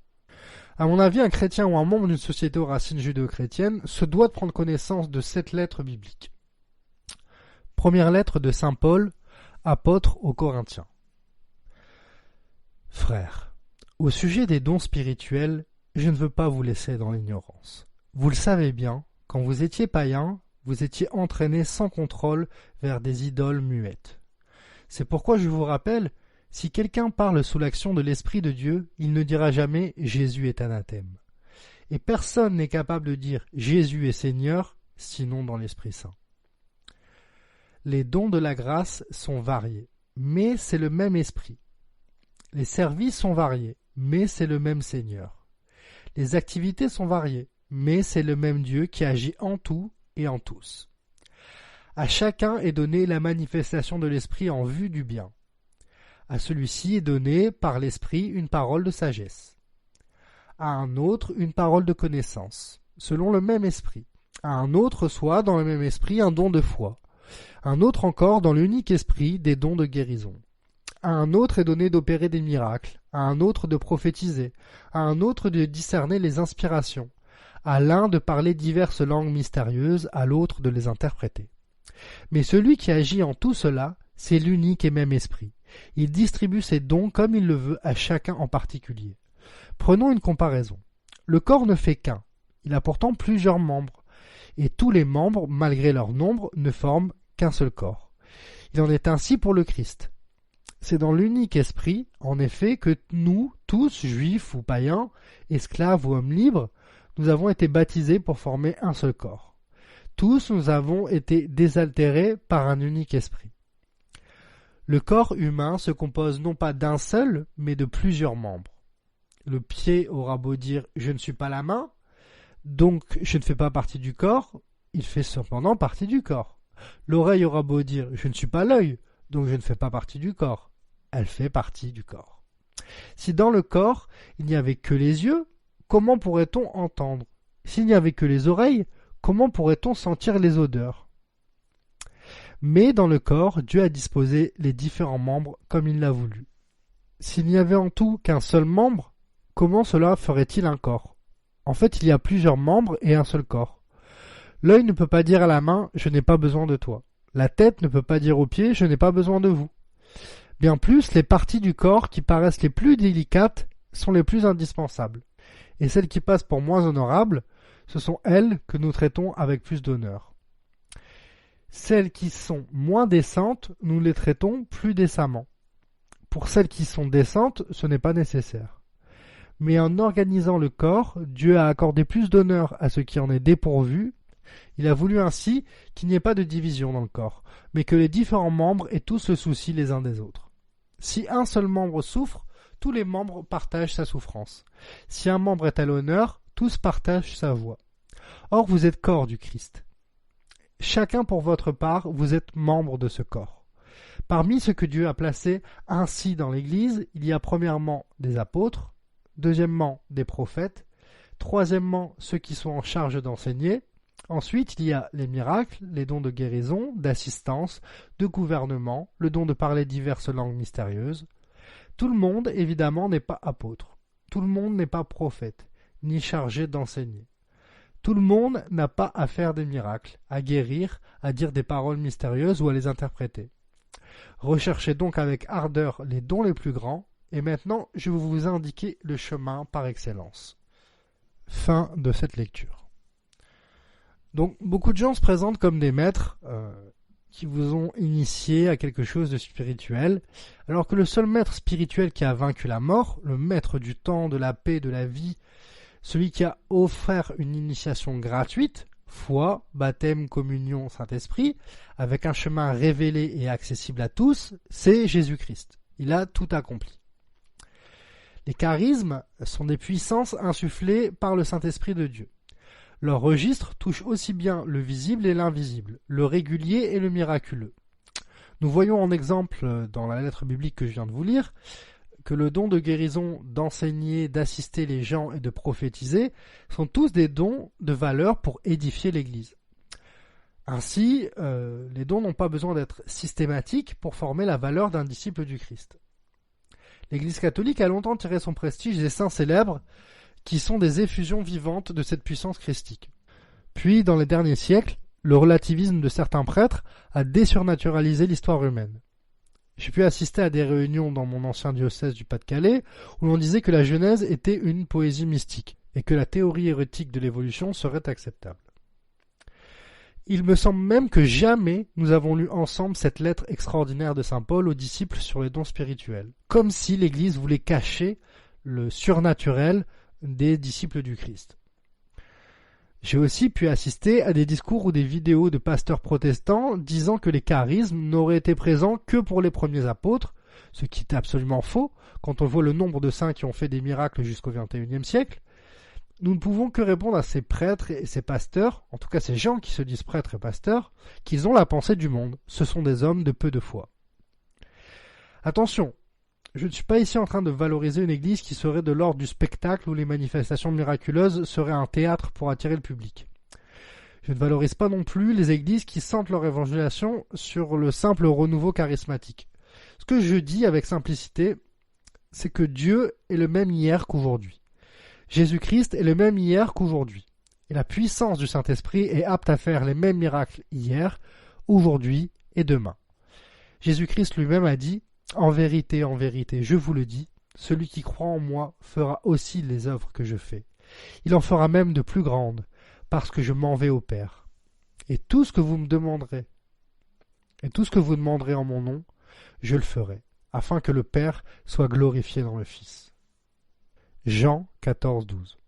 À mon avis, un chrétien ou un membre d'une société aux racines judéo-chrétiennes se doit de prendre connaissance de cette lettre biblique. Première lettre de saint Paul, apôtre aux Corinthiens. Frères, au sujet des dons spirituels, je ne veux pas vous laisser dans l'ignorance. Vous le savez bien, quand vous étiez païens, vous étiez entraînés sans contrôle vers des idoles muettes. C'est pourquoi je vous rappelle, si quelqu'un parle sous l'action de l'Esprit de Dieu, il ne dira jamais « Jésus est anathème ». Et personne n'est capable de dire « Jésus est Seigneur » sinon dans l'Esprit Saint. Les dons de la grâce sont variés, mais c'est le même Esprit. Les services sont variés, mais c'est le même Seigneur. Les activités sont variées, mais c'est le même Dieu qui agit en tout et en tous. À chacun est donnée la manifestation de l'Esprit en vue du bien. À celui-ci est donnée par l'Esprit une parole de sagesse. À un autre une parole de connaissance, selon le même Esprit. À un autre reçoit dans le même Esprit un don de foi. Un autre encore dans l'unique Esprit des dons de guérison. À un autre est donné d'opérer des miracles, à un autre de prophétiser, à un autre de discerner les inspirations, à l'un de parler diverses langues mystérieuses, à l'autre de les interpréter. Mais celui qui agit en tout cela, c'est l'unique et même Esprit. Il distribue ses dons comme il le veut à chacun en particulier. Prenons une comparaison. Le corps ne fait qu'un. Il a pourtant plusieurs membres. Et tous les membres, malgré leur nombre, ne forment qu'un seul corps. Il en est ainsi pour le Christ. C'est dans l'unique esprit, en effet, que nous, tous, juifs ou païens, esclaves ou hommes libres, nous avons été baptisés pour former un seul corps. Tous nous avons été désaltérés par un unique esprit. Le corps humain se compose non pas d'un seul, mais de plusieurs membres. Le pied aura beau dire « je ne suis pas la main », donc je ne fais pas partie du corps, il fait cependant partie du corps. L'oreille aura beau dire « je ne suis pas l'œil », donc je ne fais pas partie du corps, elle fait partie du corps. Si dans le corps il n'y avait que les yeux, comment pourrait-on entendre? S'il n'y avait que les oreilles, comment pourrait-on sentir les odeurs? Mais dans le corps, Dieu a disposé les différents membres comme il l'a voulu. S'il n'y avait en tout qu'un seul membre, comment cela ferait-il un corps? En fait, il y a plusieurs membres et un seul corps. L'œil ne peut pas dire à la main « je n'ai pas besoin de toi ». La tête ne peut pas dire aux pieds « je n'ai pas besoin de vous ». Bien plus, les parties du corps qui paraissent les plus délicates sont les plus indispensables. Et celles qui passent pour moins honorables ce sont elles que nous traitons avec plus d'honneur. Celles qui sont moins décentes, nous les traitons plus décemment. Pour celles qui sont décentes, ce n'est pas nécessaire. Mais en organisant le corps, Dieu a accordé plus d'honneur à ce qui en est dépourvu. Il a voulu ainsi qu'il n'y ait pas de division dans le corps, mais que les différents membres aient tous le souci les uns des autres. Si un seul membre souffre, tous les membres partagent sa souffrance. Si un membre est à l'honneur, tous partagent sa voix. Or, vous êtes corps du Christ. Chacun pour votre part, vous êtes membre de ce corps. Parmi ce que Dieu a placé ainsi dans l'Église, il y a premièrement des apôtres, deuxièmement des prophètes, troisièmement ceux qui sont en charge d'enseigner, ensuite il y a les miracles, les dons de guérison, d'assistance, de gouvernement, le don de parler diverses langues mystérieuses. Tout le monde, évidemment, n'est pas apôtre, tout le monde n'est pas prophète, ni chargé d'enseigner. Tout le monde n'a pas à faire des miracles, à guérir, à dire des paroles mystérieuses ou à les interpréter. Recherchez donc avec ardeur les dons les plus grands, et maintenant je vais vous indiquer le chemin par excellence. Fin de cette lecture. Donc beaucoup de gens se présentent comme des maîtres qui vous ont initié à quelque chose de spirituel, alors que le seul maître spirituel qui a vaincu la mort, le maître du temps, de la paix, de la vie, celui qui a offert une initiation gratuite, foi, baptême, communion, Saint-Esprit, avec un chemin révélé et accessible à tous, c'est Jésus-Christ. Il a tout accompli. Les charismes sont des puissances insufflées par le Saint-Esprit de Dieu. Leur registre touche aussi bien le visible et l'invisible, le régulier et le miraculeux. Nous voyons en exemple dans la lettre biblique que je viens de vous lire, que le don de guérison, d'enseigner, d'assister les gens et de prophétiser sont tous des dons de valeur pour édifier l'Église. Ainsi, les dons n'ont pas besoin d'être systématiques pour former la valeur d'un disciple du Christ. L'Église catholique a longtemps tiré son prestige des saints célèbres qui sont des effusions vivantes de cette puissance christique. Puis, dans les derniers siècles, le relativisme de certains prêtres a désurnaturalisé l'histoire humaine. J'ai pu assister à des réunions dans mon ancien diocèse du Pas-de-Calais où l'on disait que la Genèse était une poésie mystique et que la théorie hérétique de l'évolution serait acceptable. Il me semble même que jamais nous avons lu ensemble cette lettre extraordinaire de saint Paul aux disciples sur les dons spirituels, comme si l'Église voulait cacher le surnaturel des disciples du Christ. J'ai aussi pu assister à des discours ou des vidéos de pasteurs protestants disant que les charismes n'auraient été présents que pour les premiers apôtres, ce qui est absolument faux quand on voit le nombre de saints qui ont fait des miracles jusqu'au XXIe siècle. Nous ne pouvons que répondre à ces prêtres et ces pasteurs, en tout cas ces gens qui se disent prêtres et pasteurs, qu'ils ont la pensée du monde. Ce sont des hommes de peu de foi. Attention, je ne suis pas ici en train de valoriser une église qui serait de l'ordre du spectacle où les manifestations miraculeuses seraient un théâtre pour attirer le public. Je ne valorise pas non plus les églises qui centrent leur évangélisation sur le simple renouveau charismatique. Ce que je dis avec simplicité, c'est que Dieu est le même hier qu'aujourd'hui. Jésus-Christ est le même hier qu'aujourd'hui. Et la puissance du Saint-Esprit est apte à faire les mêmes miracles hier, aujourd'hui et demain. Jésus-Christ lui-même a dit « En vérité, je vous le dis, celui qui croit en moi fera aussi les œuvres que je fais. Il en fera même de plus grandes, parce que je m'en vais au Père. Et tout ce que vous me demanderez, en mon nom, je le ferai, afin que le Père soit glorifié dans le Fils. » Jean 14, 12.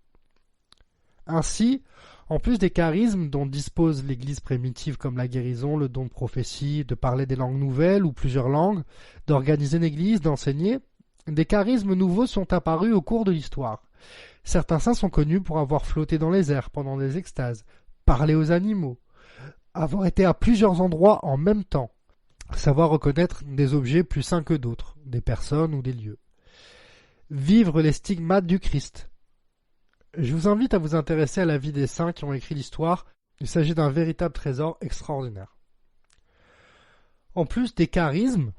Ainsi, en plus des charismes dont dispose l'Église primitive comme la guérison, le don de prophétie, de parler des langues nouvelles ou plusieurs langues, d'organiser une église, d'enseigner, des charismes nouveaux sont apparus au cours de l'histoire. Certains saints sont connus pour avoir flotté dans les airs pendant des extases, parlé aux animaux, avoir été à plusieurs endroits en même temps, savoir reconnaître des objets plus saints que d'autres, des personnes ou des lieux. Vivre les stigmates du Christ. Je vous invite à vous intéresser à la vie des saints qui ont écrit l'histoire. Il s'agit d'un véritable trésor extraordinaire. En plus des charismes,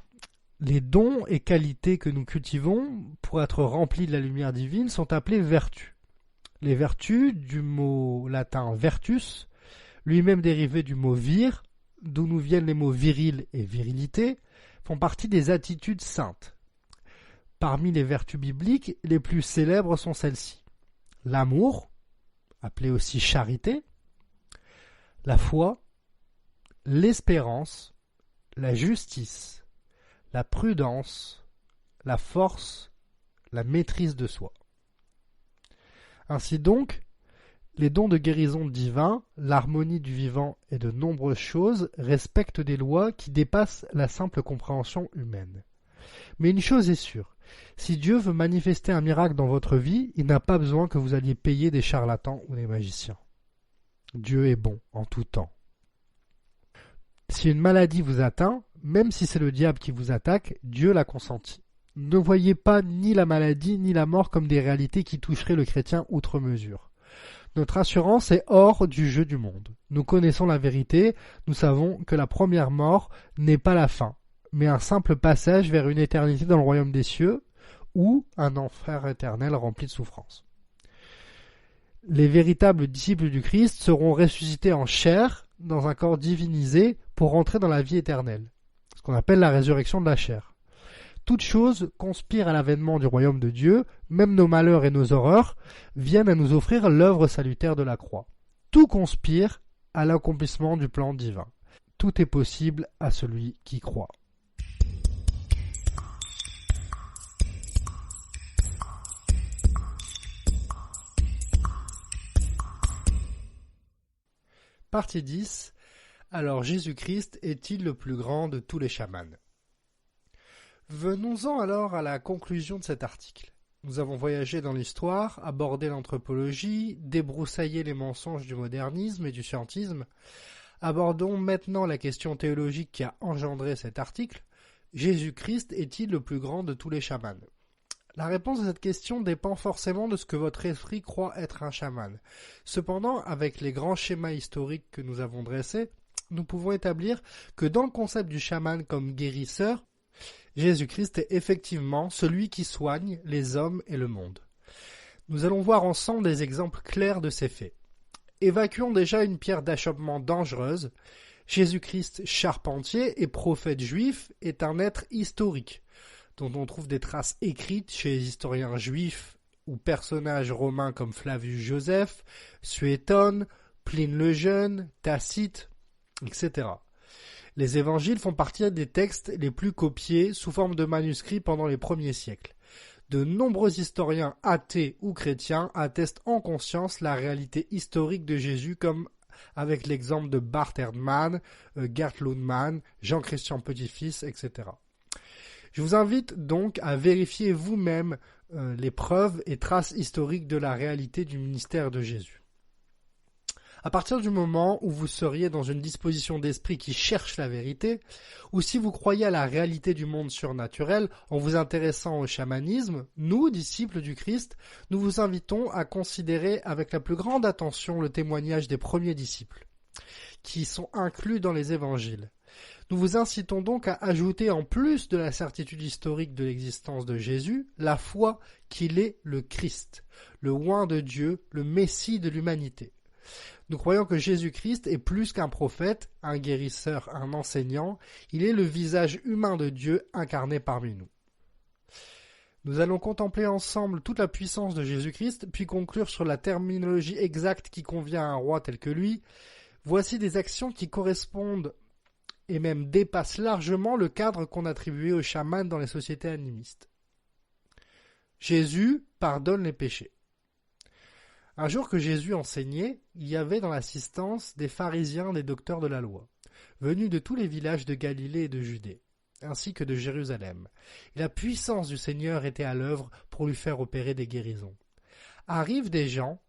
les dons et qualités que nous cultivons pour être remplis de la lumière divine sont appelés vertus. Les vertus, du mot latin vertus, lui-même dérivé du mot vir, d'où nous viennent les mots viril et virilité, font partie des attitudes saintes. Parmi les vertus bibliques, les plus célèbres sont celles-ci. L'amour, appelée aussi charité, la foi, l'espérance, la justice, la prudence, la force, la maîtrise de soi. Ainsi donc, les dons de guérison divins, l'harmonie du vivant et de nombreuses choses respectent des lois qui dépassent la simple compréhension humaine. Mais une chose est sûre, si Dieu veut manifester un miracle dans votre vie, il n'a pas besoin que vous alliez payer des charlatans ou des magiciens. Dieu est bon en tout temps. Si une maladie vous atteint, même si c'est le diable qui vous attaque, Dieu l'a consenti. Ne voyez pas ni la maladie ni la mort comme des réalités qui toucheraient le chrétien outre mesure. Notre assurance est hors du jeu du monde. Nous connaissons la vérité, nous savons que la première mort n'est pas la fin, mais un simple passage vers une éternité dans le royaume des cieux, ou un enfer éternel rempli de souffrances. Les véritables disciples du Christ seront ressuscités en chair, dans un corps divinisé, pour entrer dans la vie éternelle, ce qu'on appelle la résurrection de la chair. Toute chose conspire à l'avènement du royaume de Dieu, même nos malheurs et nos horreurs viennent à nous offrir l'œuvre salutaire de la croix. Tout conspire à l'accomplissement du plan divin. Tout est possible à celui qui croit. Partie 10. Alors Jésus-Christ est-il le plus grand de tous les chamans ? Venons-en alors à la conclusion de cet article. Nous avons voyagé dans l'histoire, abordé l'anthropologie, débroussaillé les mensonges du modernisme et du scientisme. Abordons maintenant la question théologique qui a engendré cet article. Jésus-Christ est-il le plus grand de tous les chamans ? La réponse à cette question dépend forcément de ce que votre esprit croit être un chaman. Cependant, avec les grands schémas historiques que nous avons dressés, nous pouvons établir que dans le concept du chaman comme guérisseur, Jésus-Christ est effectivement celui qui soigne les hommes et le monde. Nous allons voir ensemble des exemples clairs de ces faits. Évacuons déjà une pierre d'achoppement dangereuse. Jésus-Christ, charpentier et prophète juif, est un être historique, dont on trouve des traces écrites chez les historiens juifs ou personnages romains comme Flavius Joseph, Suétone, Pline le Jeune, Tacite, etc. Les évangiles font partie des textes les plus copiés sous forme de manuscrits pendant les premiers siècles. De nombreux historiens athées ou chrétiens attestent en conscience la réalité historique de Jésus, comme avec l'exemple de Bart Ehrman, Gert Lundman, Jean-Christian Petit-Fils, etc. Je vous invite donc à vérifier vous-même les preuves et traces historiques de la réalité du ministère de Jésus. À partir du moment où vous seriez dans une disposition d'esprit qui cherche la vérité, ou si vous croyez à la réalité du monde surnaturel en vous intéressant au chamanisme, nous, disciples du Christ, nous vous invitons à considérer avec la plus grande attention le témoignage des premiers disciples, qui sont inclus dans les évangiles. Nous vous incitons donc à ajouter, en plus de la certitude historique de l'existence de Jésus, la foi qu'il est le Christ, le oint de Dieu, le Messie de l'humanité. Nous croyons que Jésus-Christ est plus qu'un prophète, un guérisseur, un enseignant. Il est le visage humain de Dieu incarné parmi nous. Nous allons contempler ensemble toute la puissance de Jésus-Christ, puis conclure sur la terminologie exacte qui convient à un roi tel que lui. Voici des actions qui correspondent et même dépassent largement le cadre qu'on attribuait aux chamans dans les sociétés animistes. Jésus pardonne les péchés. Un jour que Jésus enseignait, il y avait dans l'assistance des pharisiens, des docteurs de la loi, venus de tous les villages de Galilée et de Judée, ainsi que de Jérusalem. Et la puissance du Seigneur était à l'œuvre pour lui faire opérer des guérisons. Arrivent des gens,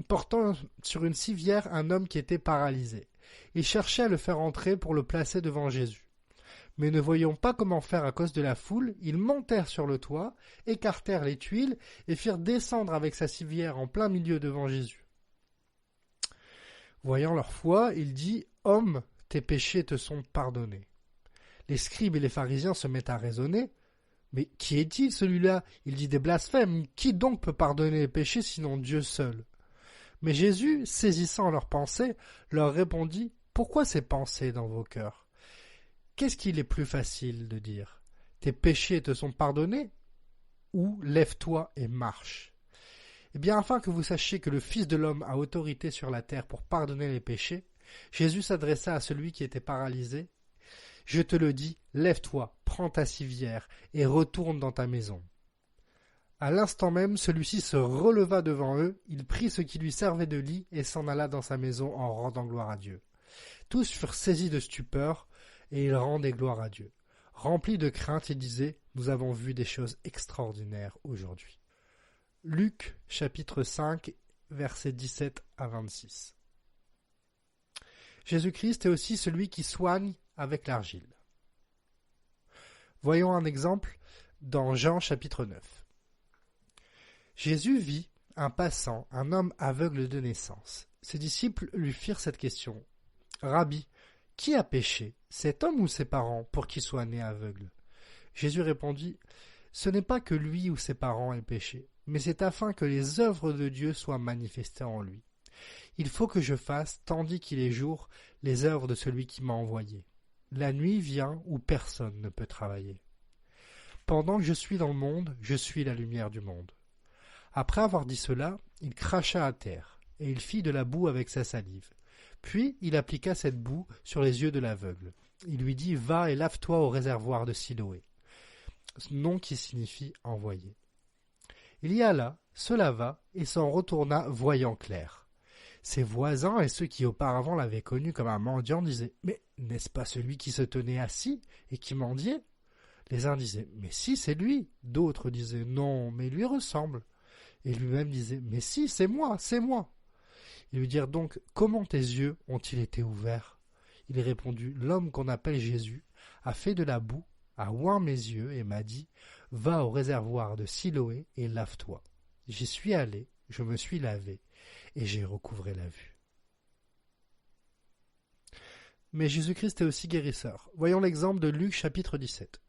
portant sur une civière un homme qui était paralysé. Ils cherchaient à le faire entrer pour le placer devant Jésus. Mais ne voyant pas comment faire à cause de la foule, ils montèrent sur le toit, écartèrent les tuiles et firent descendre avec sa civière en plein milieu devant Jésus. Voyant leur foi, il dit « Homme, tes péchés te sont pardonnés. » Les scribes et les pharisiens se mettent à raisonner. « Mais qui est-il celui-là ? Il dit des blasphèmes. Qui donc peut pardonner les péchés sinon Dieu seul ?» Mais Jésus, saisissant leurs pensées, leur répondit « Pourquoi ces pensées dans vos cœurs ? Qu'est-ce qu'il est plus facile de dire ? Tes péchés te sont pardonnés ? Ou lève-toi et marche. Eh bien, afin que vous sachiez que le Fils de l'homme a autorité sur la terre pour pardonner les péchés, Jésus s'adressa à celui qui était paralysé. « Je te le dis, lève-toi, prends ta civière et retourne dans ta maison. » À l'instant même, celui-ci se releva devant eux, il prit ce qui lui servait de lit et s'en alla dans sa maison en rendant gloire à Dieu. Tous furent saisis de stupeur et ils rendaient gloire à Dieu. Remplis de crainte, ils disaient « Nous avons vu des choses extraordinaires aujourd'hui. » Luc, chapitre 5, versets 17 à 26. Jésus-Christ est aussi celui qui soigne avec l'argile. Voyons un exemple dans Jean, chapitre 9. Jésus vit un passant, un homme aveugle de naissance. Ses disciples lui firent cette question. « Rabbi, qui a péché, cet homme ou ses parents, pour qu'il soit né aveugle ?» Jésus répondit « Ce n'est pas que lui ou ses parents aient péché, mais c'est afin que les œuvres de Dieu soient manifestées en lui. Il faut que je fasse, tandis qu'il est jour, les œuvres de celui qui m'a envoyé. La nuit vient où personne ne peut travailler. Pendant que je suis dans le monde, je suis la lumière du monde. » Après avoir dit cela, il cracha à terre, et il fit de la boue avec sa salive. Puis il appliqua cette boue sur les yeux de l'aveugle. Il lui dit « Va et lave-toi au réservoir de Siloé », nom qui signifie « envoyé ». Il y alla, se lava, et s'en retourna voyant clair. Ses voisins et ceux qui auparavant l'avaient connu comme un mendiant disaient « Mais n'est-ce pas celui qui se tenait assis et qui mendiait ?» Les uns disaient « Mais si, c'est lui !» D'autres disaient « Non, mais il lui ressemble !» Et lui-même disait « Mais si, c'est moi, c'est moi !» Ils lui dirent donc « Comment tes yeux ont-ils été ouverts ?» Il répondit « L'homme qu'on appelle Jésus a fait de la boue, a oint mes yeux et m'a dit « Va au réservoir de Siloé et lave-toi. » J'y suis allé, je me suis lavé et j'ai recouvré la vue. Mais Jésus-Christ est aussi guérisseur. Voyons l'exemple de Luc chapitre 17.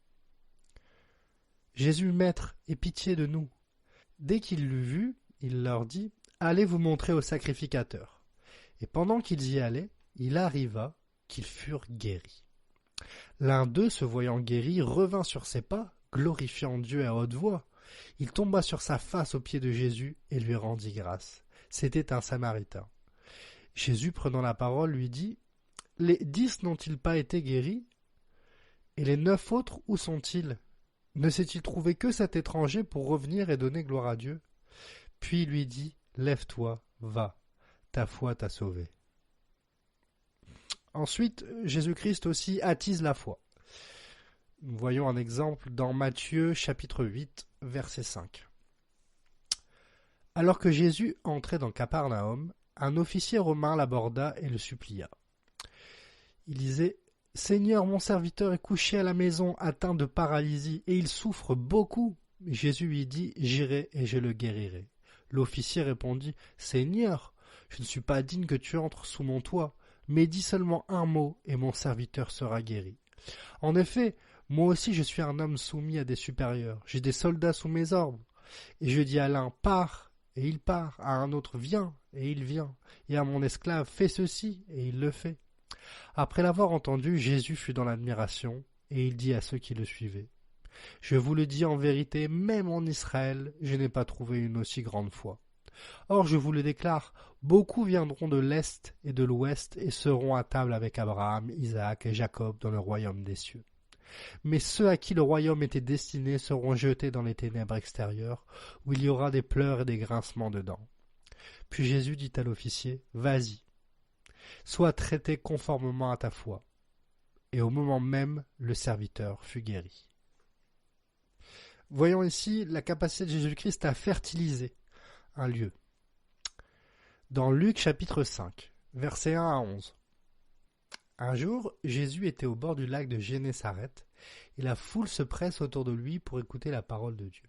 Jésus, Maître, aie pitié de nous. Dès qu'il l'eut vu, il leur dit « Allez vous montrer au sacrificateur. » Et pendant qu'ils y allaient, il arriva qu'ils furent guéris. L'un d'eux, se voyant guéri, revint sur ses pas, glorifiant Dieu à haute voix. Il tomba sur sa face aux pieds de Jésus et lui rendit grâce. C'était un Samaritain. Jésus, prenant la parole, lui dit « Les 10 n'ont-ils pas été guéris? Et les 9 autres, où sont-ils? Ne s'est-il trouvé que cet étranger pour revenir et donner gloire à Dieu? » Puis il lui dit « Lève-toi, va, ta foi t'a sauvé. » Ensuite, Jésus-Christ aussi attise la foi. Nous voyons un exemple dans Matthieu chapitre 8, verset 5. Alors que Jésus entrait dans Capernaum, un officier romain l'aborda et le supplia. Il disait « Seigneur, mon serviteur est couché à la maison, atteint de paralysie, et il souffre beaucoup. » Jésus lui dit « J'irai et je le guérirai. » L'officier répondit « Seigneur, je ne suis pas digne que tu entres sous mon toit, mais dis seulement un mot et mon serviteur sera guéri. En effet, moi aussi je suis un homme soumis à des supérieurs, j'ai des soldats sous mes ordres. Et je dis à l'un « Pars » et il part, à un autre « Viens » et il vient, et à mon esclave « Fais ceci » et il le fait. Après l'avoir entendu, Jésus fut dans l'admiration, et il dit à ceux qui le suivaient « Je vous le dis en vérité, même en Israël, je n'ai pas trouvé une aussi grande foi. Or, je vous le déclare, beaucoup viendront de l'Est et de l'Ouest et seront à table avec Abraham, Isaac et Jacob dans le royaume des cieux. Mais ceux à qui le royaume était destiné seront jetés dans les ténèbres extérieures, où il y aura des pleurs et des grincements de dents. » Puis Jésus dit à l'officier « Vas-y, sois traité conformément à ta foi. » Et au moment même, le serviteur fut guéri. Voyons ici la capacité de Jésus-Christ à fertiliser un lieu. Dans Luc chapitre 5, versets 1 à 11. Un jour, Jésus était au bord du lac de Génésareth, et la foule se presse autour de lui pour écouter la parole de Dieu.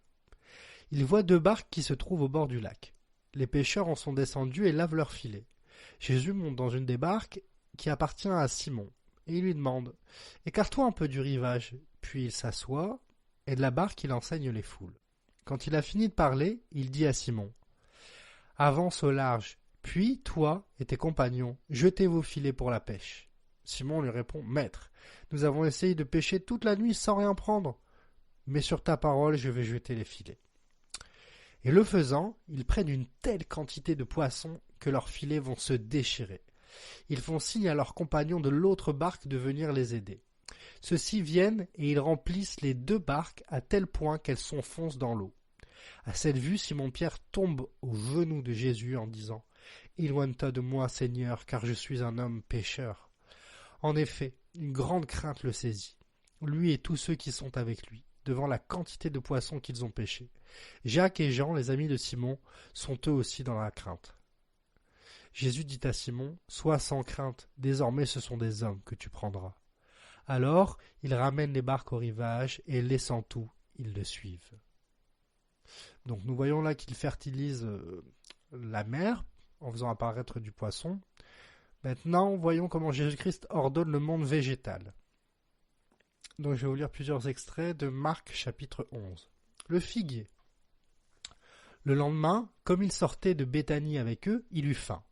Il voit 2 barques qui se trouvent au bord du lac. Les pêcheurs en sont descendus et lavent leurs filets. Jésus monte dans une des barques qui appartient à Simon, et il lui demande « Écarte-toi un peu du rivage ». Puis il s'assoit, et de la barque il enseigne les foules. Quand il a fini de parler, il dit à Simon « Avance au large, puis toi et tes compagnons, jetez vos filets pour la pêche. » Simon lui répond « Maître, nous avons essayé de pêcher toute la nuit sans rien prendre, mais sur ta parole je vais jeter les filets. » Et le faisant, ils prennent une telle quantité de poissons que leurs filets vont se déchirer. Ils font signe à leurs compagnons de l'autre barque de venir les aider. Ceux-ci viennent et ils remplissent les 2 barques à tel point qu'elles s'enfoncent dans l'eau. À cette vue, Simon-Pierre tombe aux genoux de Jésus en disant « Éloigne-toi de moi, Seigneur, car je suis un homme pécheur. » En effet, une grande crainte le saisit, lui et tous ceux qui sont avec lui, devant la quantité de poissons qu'ils ont pêchés. Jacques et Jean, les amis de Simon, sont eux aussi dans la crainte. Jésus dit à Simon « Sois sans crainte, désormais ce sont des hommes que tu prendras. » Alors, ils ramènent les barques au rivage et, laissant tout, ils le suivent. Donc nous voyons là qu'il fertilise la mer en faisant apparaître du poisson. Maintenant, voyons comment Jésus-Christ ordonne le monde végétal. Donc je vais vous lire plusieurs extraits de Marc chapitre 11. Le figuier. Le lendemain, comme il sortait de Béthanie avec eux, il eut faim.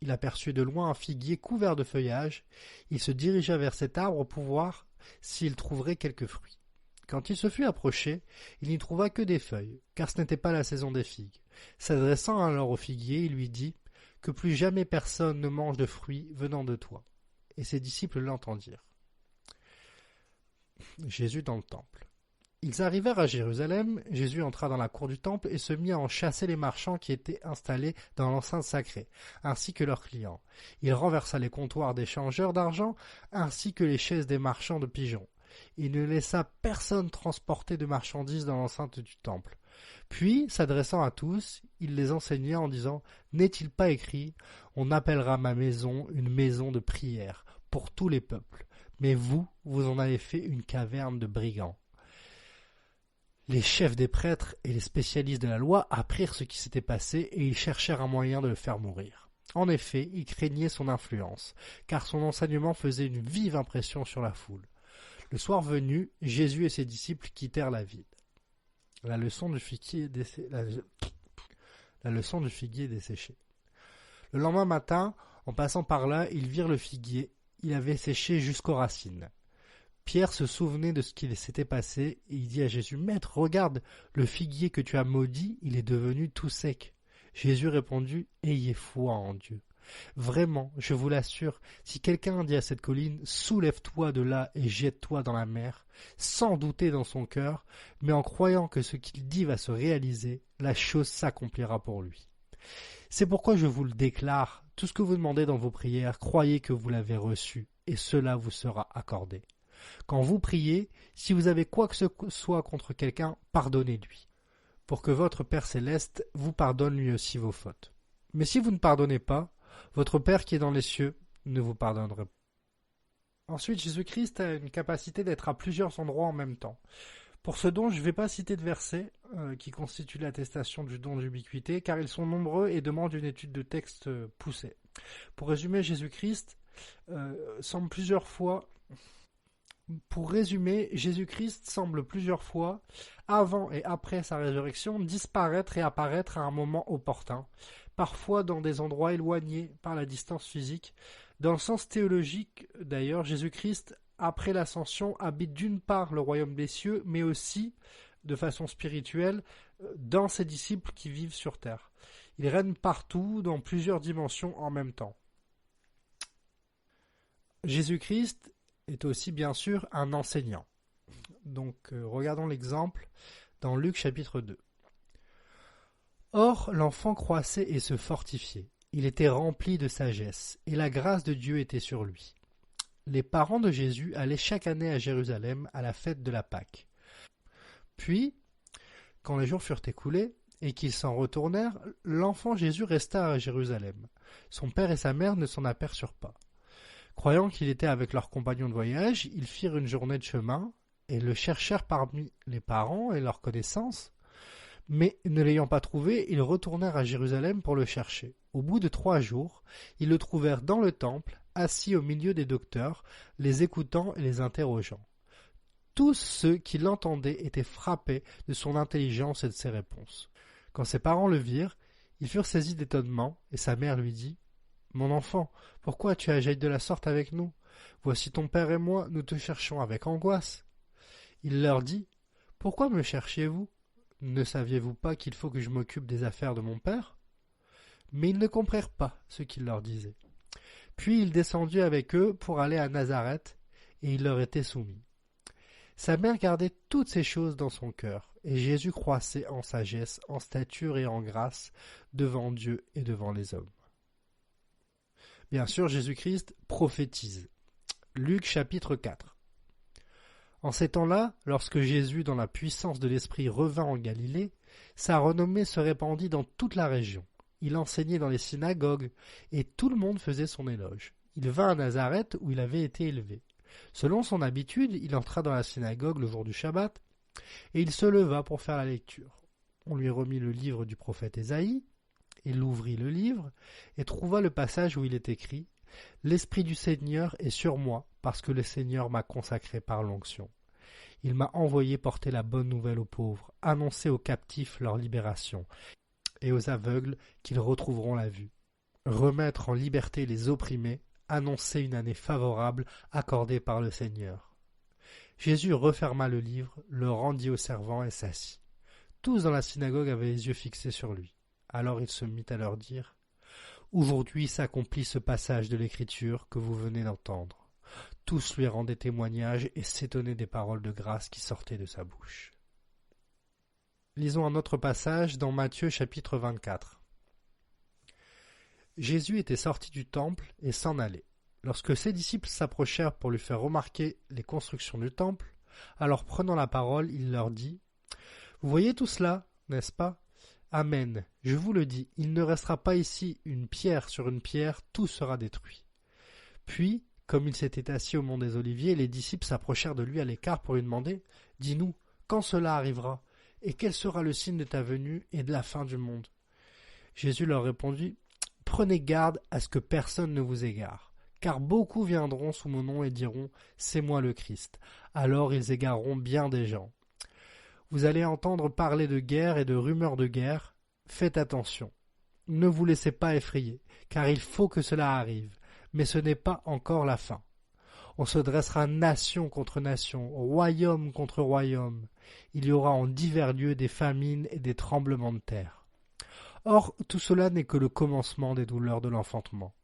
Il aperçut de loin un figuier couvert de feuillage. Il se dirigea vers cet arbre pour voir s'il trouverait quelques fruits. Quand il se fut approché, il n'y trouva que des feuilles, car ce n'était pas la saison des figues. S'adressant alors au figuier, il lui dit « Que plus jamais personne ne mange de fruits venant de toi. » Et ses disciples l'entendirent. Jésus dans le temple. Ils arrivèrent à Jérusalem, Jésus entra dans la cour du temple et se mit à en chasser les marchands qui étaient installés dans l'enceinte sacrée, ainsi que leurs clients. Il renversa les comptoirs des changeurs d'argent, ainsi que les chaises des marchands de pigeons. Il ne laissa personne transporter de marchandises dans l'enceinte du temple. Puis, s'adressant à tous, il les enseigna en disant « N'est-il pas écrit « On appellera ma maison une maison de prière pour tous les peuples, mais vous, vous en avez fait une caverne de brigands. » Les chefs des prêtres et les spécialistes de la loi apprirent ce qui s'était passé et ils cherchèrent un moyen de le faire mourir. En effet, ils craignaient son influence, car son enseignement faisait une vive impression sur la foule. Le soir venu, Jésus et ses disciples quittèrent la ville. La leçon du figuier desséché. Le lendemain matin, en passant par là, ils virent le figuier. Il avait séché jusqu'aux racines. Pierre se souvenait de ce qu'il s'était passé et il dit à Jésus « Maître, regarde, le figuier que tu as maudit, il est devenu tout sec. » Jésus répondit « Ayez foi en Dieu. Vraiment, je vous l'assure, si quelqu'un dit à cette colline « Soulève-toi de là et jette-toi dans la mer », sans douter dans son cœur, mais en croyant que ce qu'il dit va se réaliser, la chose s'accomplira pour lui. C'est pourquoi je vous le déclare, tout ce que vous demandez dans vos prières, croyez que vous l'avez reçu, et cela vous sera accordé. Quand vous priez, si vous avez quoi que ce soit contre quelqu'un, pardonnez-lui, pour que votre Père céleste vous pardonne lui aussi vos fautes. Mais si vous ne pardonnez pas, votre Père qui est dans les cieux ne vous pardonnera pas. Ensuite, Jésus-Christ a une capacité d'être à plusieurs endroits en même temps. Pour ce don, je ne vais pas citer de versets qui constituent l'attestation du don d'ubiquité, car ils sont nombreux et demandent une étude de texte poussée. Pour résumer, Jésus-Christ semble plusieurs fois, avant et après sa résurrection, disparaître et apparaître à un moment opportun, parfois dans des endroits éloignés par la distance physique. Dans le sens théologique, d'ailleurs, Jésus-Christ, après l'ascension, habite d'une part le royaume des cieux, mais aussi, de façon spirituelle, dans ses disciples qui vivent sur terre. Il règne partout, dans plusieurs dimensions en même temps. Jésus-Christ est aussi bien sûr un enseignant. Donc regardons l'exemple dans Luc chapitre 2. Or l'enfant croissait et se fortifiait. Il était rempli de sagesse, et la grâce de Dieu était sur lui. Les parents de Jésus allaient chaque année à Jérusalem à la fête de la Pâque. Puis, quand les jours furent écoulés et qu'ils s'en retournèrent, l'enfant Jésus resta à Jérusalem. Son père et sa mère ne s'en aperçurent pas. Croyant qu'il était avec leurs compagnons de voyage, ils firent une journée de chemin et le cherchèrent parmi les parents et leurs connaissances. Mais ne l'ayant pas trouvé, ils retournèrent à Jérusalem pour le chercher. Au bout de 3 jours, ils le trouvèrent dans le temple, assis au milieu des docteurs, les écoutant et les interrogeant. Tous ceux qui l'entendaient étaient frappés de son intelligence et de ses réponses. Quand ses parents le virent, ils furent saisis d'étonnement, et sa mère lui dit « Mon enfant, pourquoi tu agis de la sorte avec nous? Voici ton père et moi, nous te cherchons avec angoisse. » Il leur dit « Pourquoi me cherchiez-vous? Ne saviez-vous pas qu'il faut que je m'occupe des affaires de mon père ?» Mais ils ne comprirent pas ce qu'il leur disait. Puis il descendit avec eux pour aller à Nazareth, et il leur était soumis. Sa mère gardait toutes ces choses dans son cœur, et Jésus croissait en sagesse, en stature et en grâce, devant Dieu et devant les hommes. Bien sûr, Jésus-Christ prophétise. Luc chapitre 4. En ces temps-là, lorsque Jésus, dans la puissance de l'Esprit, revint en Galilée, sa renommée se répandit dans toute la région. Il enseignait dans les synagogues, et tout le monde faisait son éloge. Il vint à Nazareth, où il avait été élevé. Selon son habitude, il entra dans la synagogue le jour du Shabbat, et il se leva pour faire la lecture. On lui remit le livre du prophète Ésaïe. Il ouvrit le livre, et trouva le passage où il est écrit « L'Esprit du Seigneur est sur moi, parce que le Seigneur m'a consacré par l'onction. Il m'a envoyé porter la bonne nouvelle aux pauvres, annoncer aux captifs leur libération, et aux aveugles qu'ils retrouveront la vue, remettre en liberté les opprimés, annoncer une année favorable accordée par le Seigneur. » Jésus referma le livre, le rendit aux servants et s'assit. Tous dans la synagogue avaient les yeux fixés sur lui. Alors il se mit à leur dire « Aujourd'hui s'accomplit ce passage de l'Écriture que vous venez d'entendre. » Tous lui rendaient témoignage et s'étonnaient des paroles de grâce qui sortaient de sa bouche. Lisons un autre passage dans Matthieu chapitre 24. Jésus était sorti du temple et s'en allait. Lorsque ses disciples s'approchèrent pour lui faire remarquer les constructions du temple, alors prenant la parole, il leur dit « Vous voyez tout cela, n'est-ce pas ? Amen, je vous le dis, il ne restera pas ici une pierre sur une pierre, tout sera détruit. » Puis, comme il s'était assis au mont des Oliviers, les disciples s'approchèrent de lui à l'écart pour lui demander « Dis-nous, quand cela arrivera ? Et quel sera le signe de ta venue et de la fin du monde ?» Jésus leur répondit « Prenez garde à ce que personne ne vous égare, car beaucoup viendront sous mon nom et diront « C'est moi le Christ ». Alors ils égareront bien des gens. Vous allez entendre parler de guerre et de rumeurs de guerre. Faites attention. Ne vous laissez pas effrayer, car il faut que cela arrive, mais ce n'est pas encore la fin. On se dressera nation contre nation, royaume contre royaume. Il y aura en divers lieux des famines et des tremblements de terre. Or, tout cela n'est que le commencement des douleurs de l'enfantement.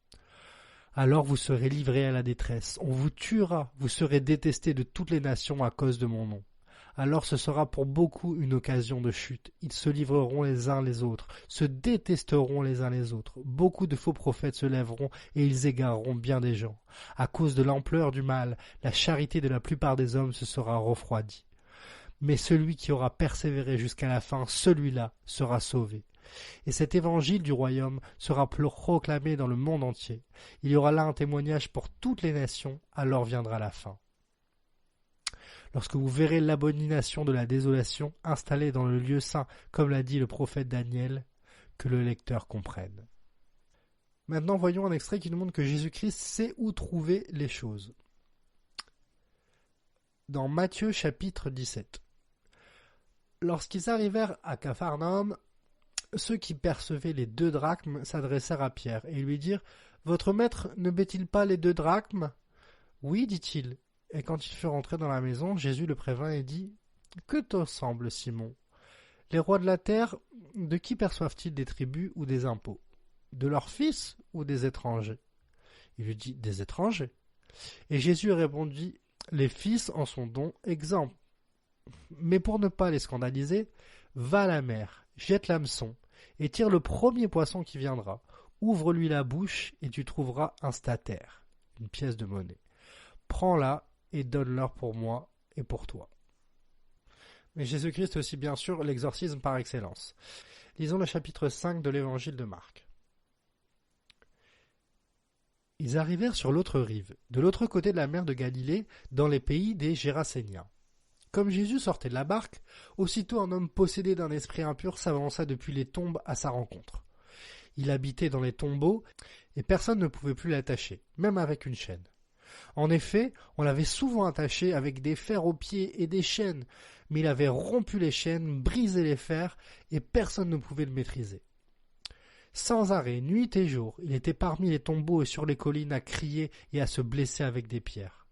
Alors vous serez livrés à la détresse, on vous tuera, vous serez détestés de toutes les nations à cause de mon nom. Alors ce sera pour beaucoup une occasion de chute. Ils se livreront les uns les autres, se détesteront les uns les autres. Beaucoup de faux prophètes se lèveront et ils égareront bien des gens. À cause de l'ampleur du mal, la charité de la plupart des hommes se sera refroidie. Mais celui qui aura persévéré jusqu'à la fin, celui-là sera sauvé. Et cet évangile du royaume sera proclamé dans le monde entier. Il y aura là un témoignage pour toutes les nations, alors viendra la fin. Lorsque vous verrez l'abomination de la désolation installée dans le lieu saint, comme l'a dit le prophète Daniel, que le lecteur comprenne. Maintenant, voyons un extrait qui nous montre que Jésus-Christ sait où trouver les choses. Dans Matthieu chapitre 17. Lorsqu'ils arrivèrent à Capharnaüm, ceux qui percevaient les 2 drachmes s'adressèrent à Pierre et lui dirent « Votre maître ne paie-t-il pas les 2 drachmes ?» « Oui, dit-il. » Et quand il fut rentré dans la maison, Jésus le prévint et dit « Que te semble, Simon ? Les rois de la terre, de qui perçoivent-ils des tributs ou des impôts ? De leurs fils ou des étrangers ?» Il lui dit « Des étrangers. » Et Jésus répondit « Les fils en sont donc exempts. Mais pour ne pas les scandaliser, va à la mer, jette l'hameçon, et tire le premier poisson qui viendra. Ouvre-lui la bouche, et tu trouveras un statère, une pièce de monnaie. Prends-la, et donne-leur pour moi et pour toi. » Mais Jésus-Christ est aussi bien sûr l'exorcisme par excellence. Lisons le chapitre 5 de l'évangile de Marc. Ils arrivèrent sur l'autre rive, de l'autre côté de la mer de Galilée, dans les pays des Géraséniens. Comme Jésus sortait de la barque, aussitôt un homme possédé d'un esprit impur s'avança depuis les tombes à sa rencontre. Il habitait dans les tombeaux, et personne ne pouvait plus l'attacher, même avec une chaîne. En effet, on l'avait souvent attaché avec des fers aux pieds et des chaînes, mais il avait rompu les chaînes, brisé les fers, et personne ne pouvait le maîtriser. Sans arrêt, nuit et jour, il était parmi les tombeaux et sur les collines à crier et à se blesser avec des pierres.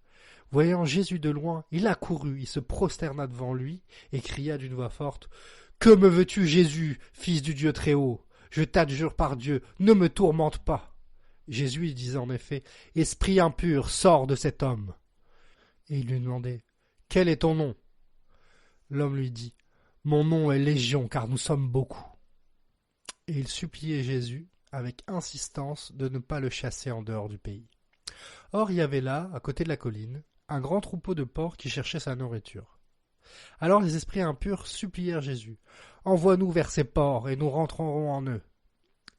Voyant Jésus de loin, il accourut, il se prosterna devant lui et cria d'une voix forte « Que me veux-tu, Jésus, fils du Dieu très haut? Je t'adjure par Dieu, ne me tourmente pas. » Jésus lui disait en effet, « Esprit impur, sors de cet homme. » Et il lui demandait, « Quel est ton nom ?» L'homme lui dit, « Mon nom est Légion, car nous sommes beaucoup. » Et il suppliait Jésus, avec insistance, de ne pas le chasser en dehors du pays. Or il y avait là, à côté de la colline, un grand troupeau de porcs qui cherchait sa nourriture. Alors les esprits impurs supplièrent Jésus, « Envoie-nous vers ces porcs, et nous rentrerons en eux. »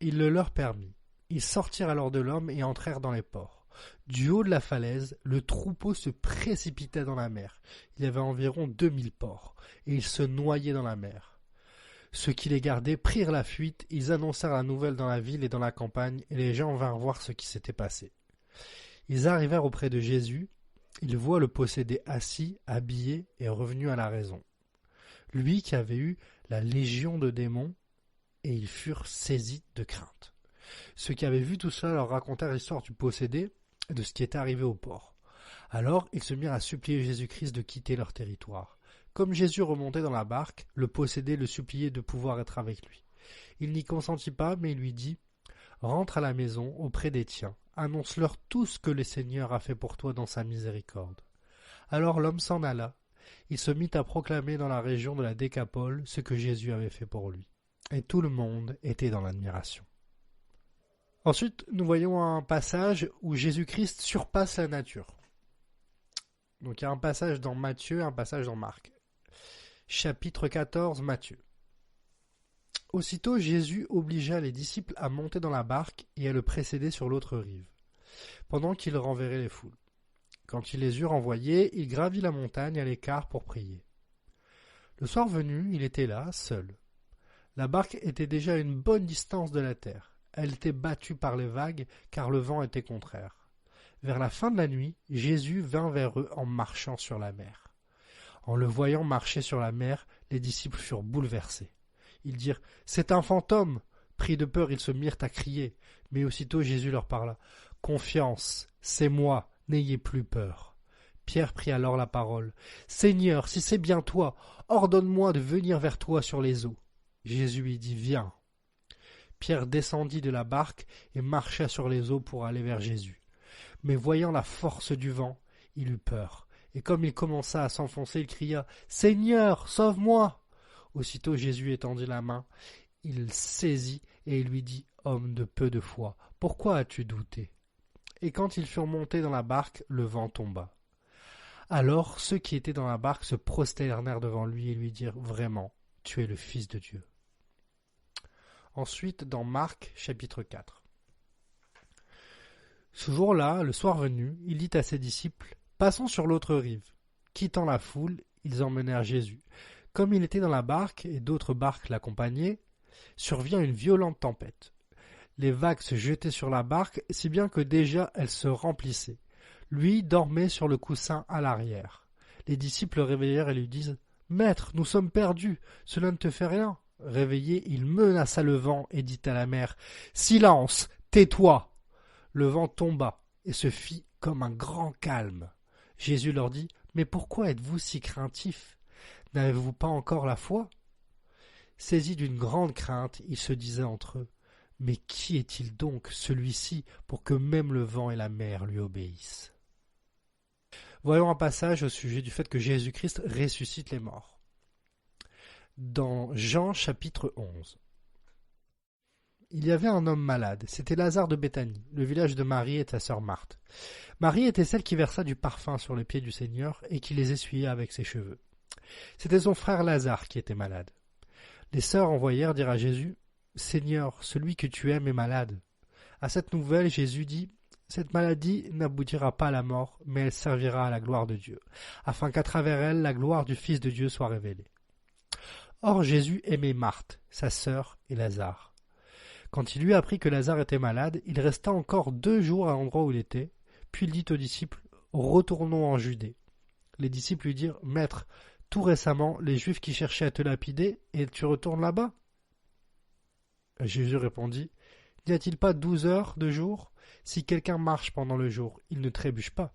Il le leur permit. Ils sortirent alors de l'homme et entrèrent dans les porcs. Du haut de la falaise, le troupeau se précipitait dans la mer. Il y avait environ 2000 porcs, et ils se noyaient dans la mer. Ceux qui les gardaient prirent la fuite, ils annoncèrent la nouvelle dans la ville et dans la campagne, et les gens vinrent voir ce qui s'était passé. Ils arrivèrent auprès de Jésus, ils voient le possédé assis, habillé et revenu à la raison. Lui qui avait eu la légion de démons, et ils furent saisis de crainte. Ceux qui avaient vu tout cela leur racontèrent l'histoire du possédé et de ce qui était arrivé au port. Alors ils se mirent à supplier Jésus-Christ de quitter leur territoire. Comme Jésus remontait dans la barque, le possédé le suppliait de pouvoir être avec lui. Il n'y consentit pas, mais il lui dit « Rentre à la maison auprès des tiens, annonce-leur tout ce que le Seigneur a fait pour toi dans sa miséricorde. » Alors l'homme s'en alla. Il se mit à proclamer dans la région de la Décapole ce que Jésus avait fait pour lui. Et tout le monde était dans l'admiration. Ensuite, nous voyons un passage où Jésus-Christ surpasse la nature. Donc il y a un passage dans Matthieu et un passage dans Marc. Chapitre 14, Matthieu. Aussitôt Jésus obligea les disciples à monter dans la barque et à le précéder sur l'autre rive, pendant qu'il renverrait les foules. Quand il les eut renvoyés, il gravit la montagne à l'écart pour prier. Le soir venu, il était là, seul. La barque était déjà à une bonne distance de la terre. Elle était battue par les vagues, car le vent était contraire. Vers la fin de la nuit, Jésus vint vers eux en marchant sur la mer. En le voyant marcher sur la mer, les disciples furent bouleversés. Ils dirent « C'est un fantôme !» Pris de peur, ils se mirent à crier. Mais aussitôt Jésus leur parla « Confiance, c'est moi, n'ayez plus peur. » Pierre prit alors la parole. « Seigneur, si c'est bien toi, ordonne-moi de venir vers toi sur les eaux. » Jésus lui dit « Viens. » Pierre descendit de la barque et marcha sur les eaux pour aller vers Jésus. Mais voyant la force du vent, il eut peur. Et comme il commença à s'enfoncer, il cria « Seigneur, sauve-moi » Aussitôt Jésus étendit la main, il le saisit et il lui dit « Homme de peu de foi, pourquoi as-tu douté ?» Et quand ils furent montés dans la barque, le vent tomba. Alors ceux qui étaient dans la barque se prosternèrent devant lui et lui dirent « Vraiment, tu es le Fils de Dieu. » Ensuite, dans Marc, chapitre 4. Ce jour-là, le soir venu, il dit à ses disciples « Passons sur l'autre rive. » Quittant la foule, ils emmenèrent Jésus. Comme il était dans la barque et d'autres barques l'accompagnaient, survient une violente tempête. Les vagues se jetaient sur la barque, si bien que déjà elle se remplissait. Lui dormait sur le coussin à l'arrière. Les disciples le réveillèrent et lui disent « Maître, nous sommes perdus, cela ne te fait rien. » Réveillé, il menaça le vent et dit à la mer « Silence, tais-toi !» Le vent tomba et se fit comme un grand calme. Jésus leur dit « Mais pourquoi êtes-vous si craintifs? N'avez-vous pas encore la foi ?» Saisis d'une grande crainte, ils se disaient entre eux « Mais qui est-il donc, celui-ci, pour que même le vent et la mer lui obéissent ?» Voyons un passage au sujet du fait que Jésus-Christ ressuscite les morts. Dans Jean chapitre 11. Il y avait un homme malade, c'était Lazare de Béthanie, le village de Marie et de sa sœur Marthe. Marie était celle qui versa du parfum sur les pieds du Seigneur et qui les essuyait avec ses cheveux. C'était son frère Lazare qui était malade. Les sœurs envoyèrent dire à Jésus « Seigneur, celui que tu aimes est malade. » À cette nouvelle, Jésus dit « Cette maladie n'aboutira pas à la mort, mais elle servira à la gloire de Dieu, afin qu'à travers elle, la gloire du Fils de Dieu soit révélée. » Or Jésus aimait Marthe, sa sœur, et Lazare. Quand il lui apprit que Lazare était malade, il resta encore 2 jours à l'endroit où il était, puis il dit aux disciples « Retournons en Judée. » Les disciples lui dirent « Maître, tout récemment, les Juifs qui cherchaient à te lapider, et tu retournes là-bas ?» Jésus répondit « N'y a-t-il pas 12 heures de jour? Si quelqu'un marche pendant le jour, il ne trébuche pas,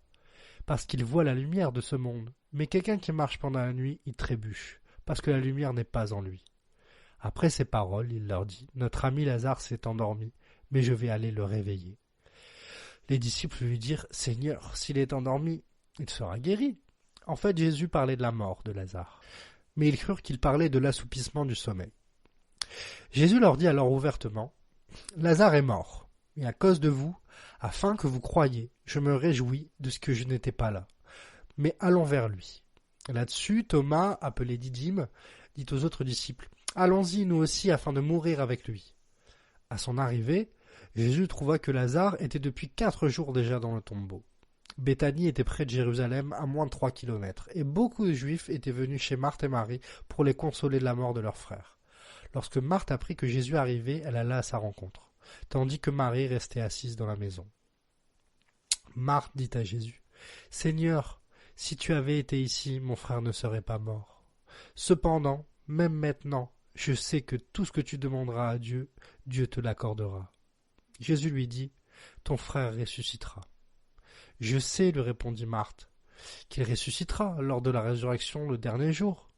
parce qu'il voit la lumière de ce monde. Mais quelqu'un qui marche pendant la nuit, il trébuche, parce que la lumière n'est pas en lui. Après ces paroles, il leur dit, « Notre ami Lazare s'est endormi, mais je vais aller le réveiller. » Les disciples lui dirent, « Seigneur, s'il est endormi, il sera guéri. » En fait, Jésus parlait de la mort de Lazare, mais ils crurent qu'il parlait de l'assoupissement du sommeil. Jésus leur dit alors ouvertement, « Lazare est mort, et à cause de vous, afin que vous croyiez, je me réjouis de ce que je n'étais pas là. Mais allons vers lui. » Là-dessus, Thomas, appelé Didyme, dit aux autres disciples, « Allons-y nous aussi afin de mourir avec lui. » À son arrivée, Jésus trouva que Lazare était depuis 4 jours déjà dans le tombeau. Béthanie était près de Jérusalem, à moins de 3 kilomètres, et beaucoup de Juifs étaient venus chez Marthe et Marie pour les consoler de la mort de leur frère. Lorsque Marthe apprit que Jésus arrivait, elle alla à sa rencontre, tandis que Marie restait assise dans la maison. Marthe dit à Jésus, « Seigneur, si tu avais été ici, mon frère ne serait pas mort. Cependant, même maintenant, je sais que tout ce que tu demanderas à Dieu, Dieu te l'accordera. » Jésus lui dit, « Ton frère ressuscitera. » « Je sais, lui répondit Marthe, qu'il ressuscitera lors de la résurrection le dernier jour. »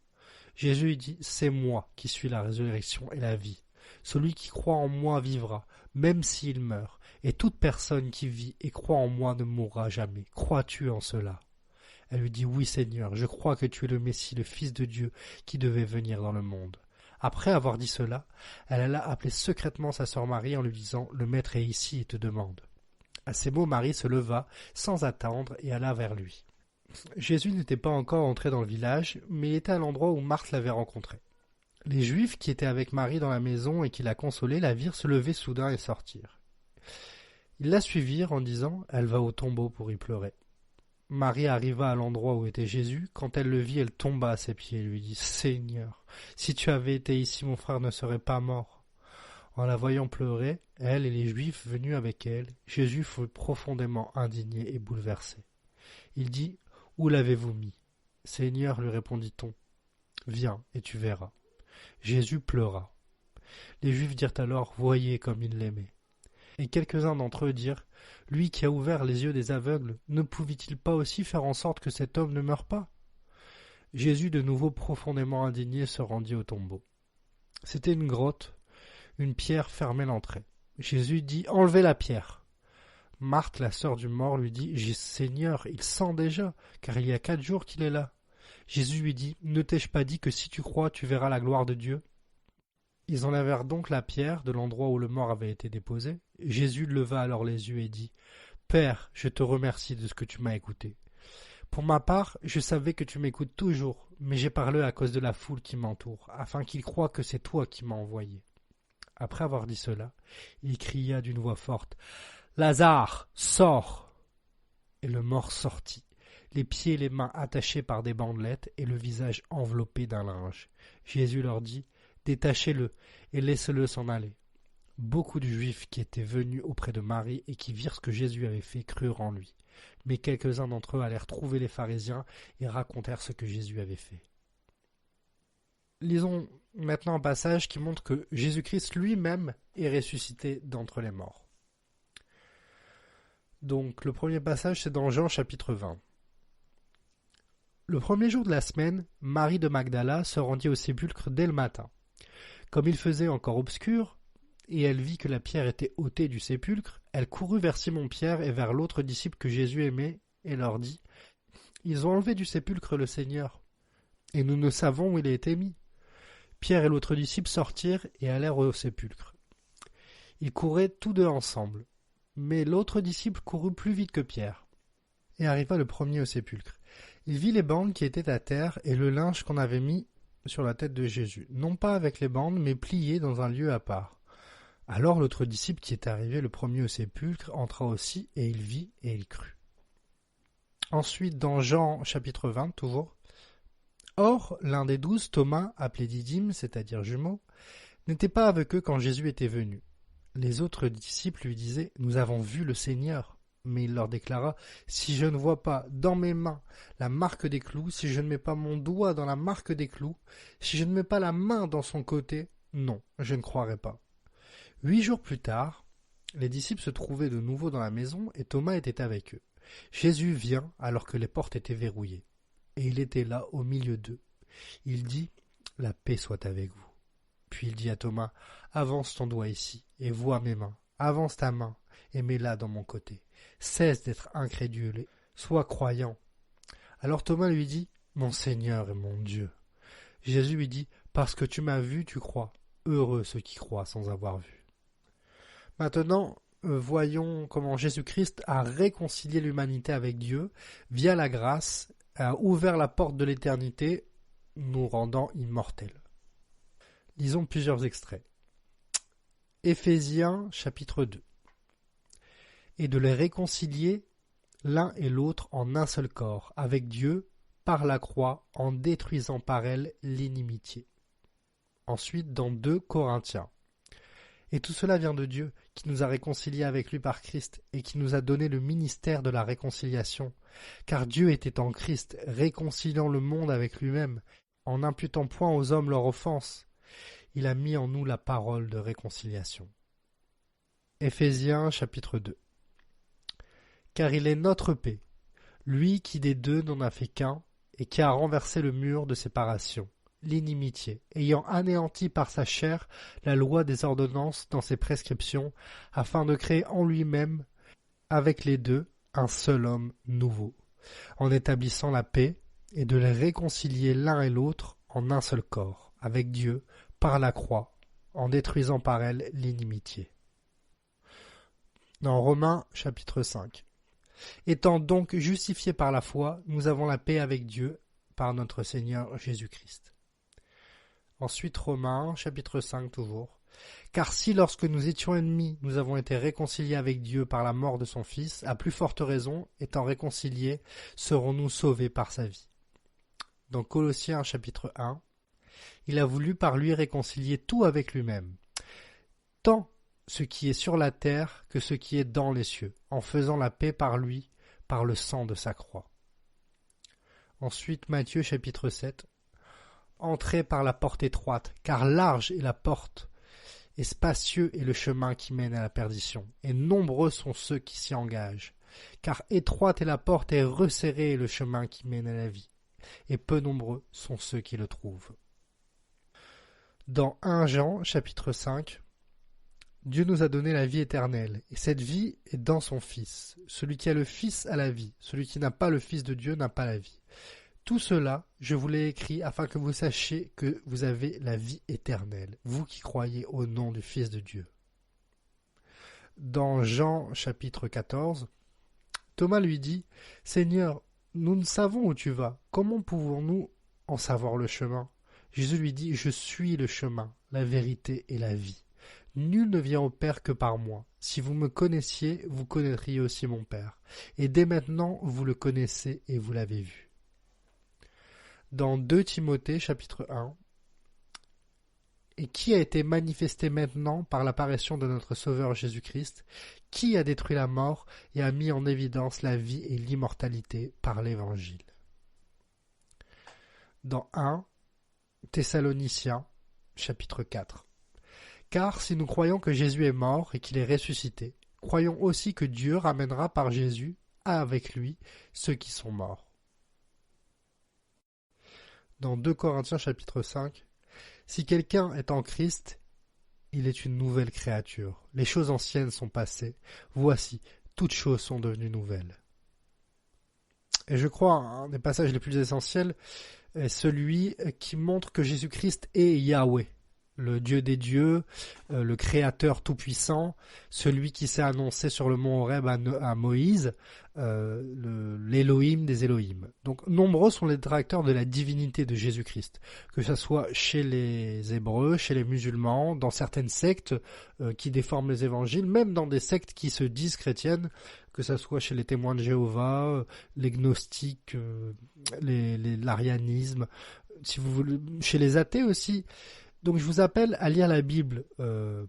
Jésus lui dit, « C'est moi qui suis la résurrection et la vie. Celui qui croit en moi vivra, même s'il meurt, et toute personne qui vit et croit en moi ne mourra jamais. Crois-tu en cela ?» Elle lui dit, « Oui, Seigneur, je crois que tu es le Messie, le Fils de Dieu, qui devait venir dans le monde. » Après avoir dit cela, elle alla appeler secrètement sa sœur Marie en lui disant, « Le Maître est ici et te demande. » À ces mots, Marie se leva, sans attendre, et alla vers lui. Jésus n'était pas encore entré dans le village, mais il était à l'endroit où Marthe l'avait rencontré. Les Juifs qui étaient avec Marie dans la maison et qui la consolaient la virent se lever soudain et sortir. Ils la suivirent en disant « Elle va au tombeau pour y pleurer. » Marie arriva à l'endroit où était Jésus. Quand elle le vit, elle tomba à ses pieds et lui dit « Seigneur, si tu avais été ici, mon frère ne serait pas mort. » En la voyant pleurer, elle et les Juifs venus avec elle, Jésus fut profondément indigné et bouleversé. Il dit, « Où l'avez-vous mis ?» « Seigneur, lui répondit-on, viens et tu verras. » Jésus pleura. Les Juifs dirent alors, « Voyez comme il l'aimait. » Et quelques-uns d'entre eux dirent, « Lui qui a ouvert les yeux des aveugles, ne pouvait-il pas aussi faire en sorte que cet homme ne meure pas ?» Jésus, de nouveau profondément indigné, se rendit au tombeau. C'était une grotte. Une pierre fermait l'entrée. Jésus dit « Enlevez la pierre !» Marthe, la sœur du mort, lui dit « Seigneur, il sent déjà, car il y a 4 jours qu'il est là. » Jésus lui dit « Ne t'ai-je pas dit que si tu crois, tu verras la gloire de Dieu ?» Ils enlevèrent donc la pierre de l'endroit où le mort avait été déposé. Jésus leva alors les yeux et dit « Père, je te remercie de ce que tu m'as écouté. Pour ma part, je savais que tu m'écoutes toujours, mais j'ai parlé à cause de la foule qui m'entoure, afin qu'ils croient que c'est toi qui m'as envoyé. » Après avoir dit cela, il cria d'une voix forte « Lazare, sors !» Et le mort sortit, les pieds et les mains attachés par des bandelettes et le visage enveloppé d'un linge. Jésus leur dit « Détachez-le et laissez-le s'en aller. » Beaucoup de Juifs qui étaient venus auprès de Marie et qui virent ce que Jésus avait fait crurent en lui. Mais quelques-uns d'entre eux allèrent trouver les pharisiens et racontèrent ce que Jésus avait fait. Lisons maintenant un passage qui montre que Jésus-Christ lui-même est ressuscité d'entre les morts. Donc le premier passage c'est dans Jean chapitre 20. Le premier jour de la semaine, Marie de Magdala se rendit au sépulcre dès le matin. Comme il faisait encore obscur, et elle vit que la pierre était ôtée du sépulcre, elle courut vers Simon-Pierre et vers l'autre disciple que Jésus aimait, et leur dit « Ils ont enlevé du sépulcre le Seigneur, et nous ne savons où il a été mis. » Pierre et l'autre disciple sortirent et allèrent au sépulcre. Ils couraient tous deux ensemble, mais l'autre disciple courut plus vite que Pierre, et arriva le premier au sépulcre. Il vit les bandes qui étaient à terre et le linge qu'on avait mis sur la tête de Jésus, non pas avec les bandes, mais plié dans un lieu à part. Alors l'autre disciple qui était arrivé le premier au sépulcre entra aussi, et il vit et il crut. Ensuite, dans Jean chapitre 20, toujours, or, l'un des 12, Thomas, appelé Didyme, c'est-à-dire jumeau, n'était pas avec eux quand Jésus était venu. Les autres disciples lui disaient « Nous avons vu le Seigneur ». Mais il leur déclara « Si je ne vois pas dans mes mains la marque des clous, si je ne mets pas mon doigt dans la marque des clous, si je ne mets pas la main dans son côté, non, je ne croirai pas. » 8 jours plus tard, les disciples se trouvaient de nouveau dans la maison et Thomas était avec eux. Jésus vient alors que les portes étaient verrouillées. Et il était là au milieu d'eux. Il dit « La paix soit avec vous. » Puis il dit à Thomas, « Avance ton doigt ici, et vois mes mains. Avance ta main, et mets-la dans mon côté. Cesse d'être incrédule, et sois croyant. » Alors Thomas lui dit, « Mon Seigneur et mon Dieu. » Jésus lui dit, « Parce que tu m'as vu, tu crois. Heureux ceux qui croient sans avoir vu. » Maintenant, voyons comment Jésus-Christ a réconcilié l'humanité avec Dieu via la grâce, a ouvert la porte de l'éternité, nous rendant immortels. Lisons plusieurs extraits. Éphésiens chapitre 2. Et de les réconcilier l'un et l'autre en un seul corps, avec Dieu, par la croix, en détruisant par elle l'inimitié. Ensuite, dans 2 Corinthiens. Et tout cela vient de Dieu, qui nous a réconciliés avec lui par Christ, et qui nous a donné le ministère de la réconciliation. Car Dieu était en Christ, réconciliant le monde avec lui-même, en n'imputant point aux hommes leur offense. Il a mis en nous la parole de réconciliation. Éphésiens chapitre 2. Car il est notre paix, lui qui des deux n'en a fait qu'un, et qui a renversé le mur de séparation, l'inimitié, ayant anéanti par sa chair la loi des ordonnances dans ses prescriptions, afin de créer en lui-même, avec les deux, un seul homme nouveau, en établissant la paix, et de les réconcilier l'un et l'autre en un seul corps, avec Dieu, par la croix, en détruisant par elle l'inimitié. Dans Romains chapitre 5. Étant donc justifiés par la foi, nous avons la paix avec Dieu, par notre Seigneur Jésus-Christ. Ensuite Romains chapitre 5 toujours. Car si lorsque nous étions ennemis, nous avons été réconciliés avec Dieu par la mort de son Fils, à plus forte raison, étant réconciliés, serons-nous sauvés par sa vie. Dans Colossiens chapitre 1, il a voulu par lui réconcilier tout avec lui-même, tant ce qui est sur la terre que ce qui est dans les cieux, en faisant la paix par lui, par le sang de sa croix. Ensuite Matthieu chapitre 7. Entrez par la porte étroite, car large est la porte, et spacieux est le chemin qui mène à la perdition, et nombreux sont ceux qui s'y engagent. Car étroite est la porte et resserré est le chemin qui mène à la vie, et peu nombreux sont ceux qui le trouvent. Dans 1 Jean, chapitre 5, Dieu nous a donné la vie éternelle, et cette vie est dans son Fils. Celui qui a le Fils a la vie, celui qui n'a pas le Fils de Dieu n'a pas la vie. Tout cela, je vous l'ai écrit afin que vous sachiez que vous avez la vie éternelle, vous qui croyez au nom du Fils de Dieu. Dans Jean, chapitre 14, Thomas lui dit, « Seigneur, nous ne savons où tu vas, comment pouvons-nous en savoir le chemin ?» Jésus lui dit, « Je suis le chemin, la vérité et la vie. Nul ne vient au Père que par moi. Si vous me connaissiez, vous connaîtriez aussi mon Père. Et dès maintenant, vous le connaissez et vous l'avez vu. » Dans 2 Timothée, chapitre 1, « Et qui a été manifesté maintenant par l'apparition de notre Sauveur Jésus-Christ, qui a détruit la mort et a mis en évidence la vie et l'immortalité par l'Évangile. » Dans 1 Thessaloniciens, chapitre 4. « Car si nous croyons que Jésus est mort et qu'il est ressuscité, croyons aussi que Dieu ramènera par Jésus avec lui ceux qui sont morts. » Dans 2 Corinthiens, chapitre 5, « Si quelqu'un est en Christ, il est une nouvelle créature. Les choses anciennes sont passées. Voici, toutes choses sont devenues nouvelles. » Et je crois, un des passages les plus essentiels est celui qui montre que Jésus-Christ est Yahweh, le Dieu des dieux, le Créateur tout-puissant, celui qui s'est annoncé sur le mont Horeb à Moïse, l'Élohim des Élohim. Donc nombreux sont les détracteurs de la divinité de Jésus-Christ, que ce soit chez les Hébreux, chez les musulmans, dans certaines sectes qui déforment les évangiles, même dans des sectes qui se disent chrétiennes, que ce soit chez les témoins de Jéhovah, les gnostiques, l'arianisme, si vous voulez, chez les athées aussi. Donc je vous appelle à lire la Bible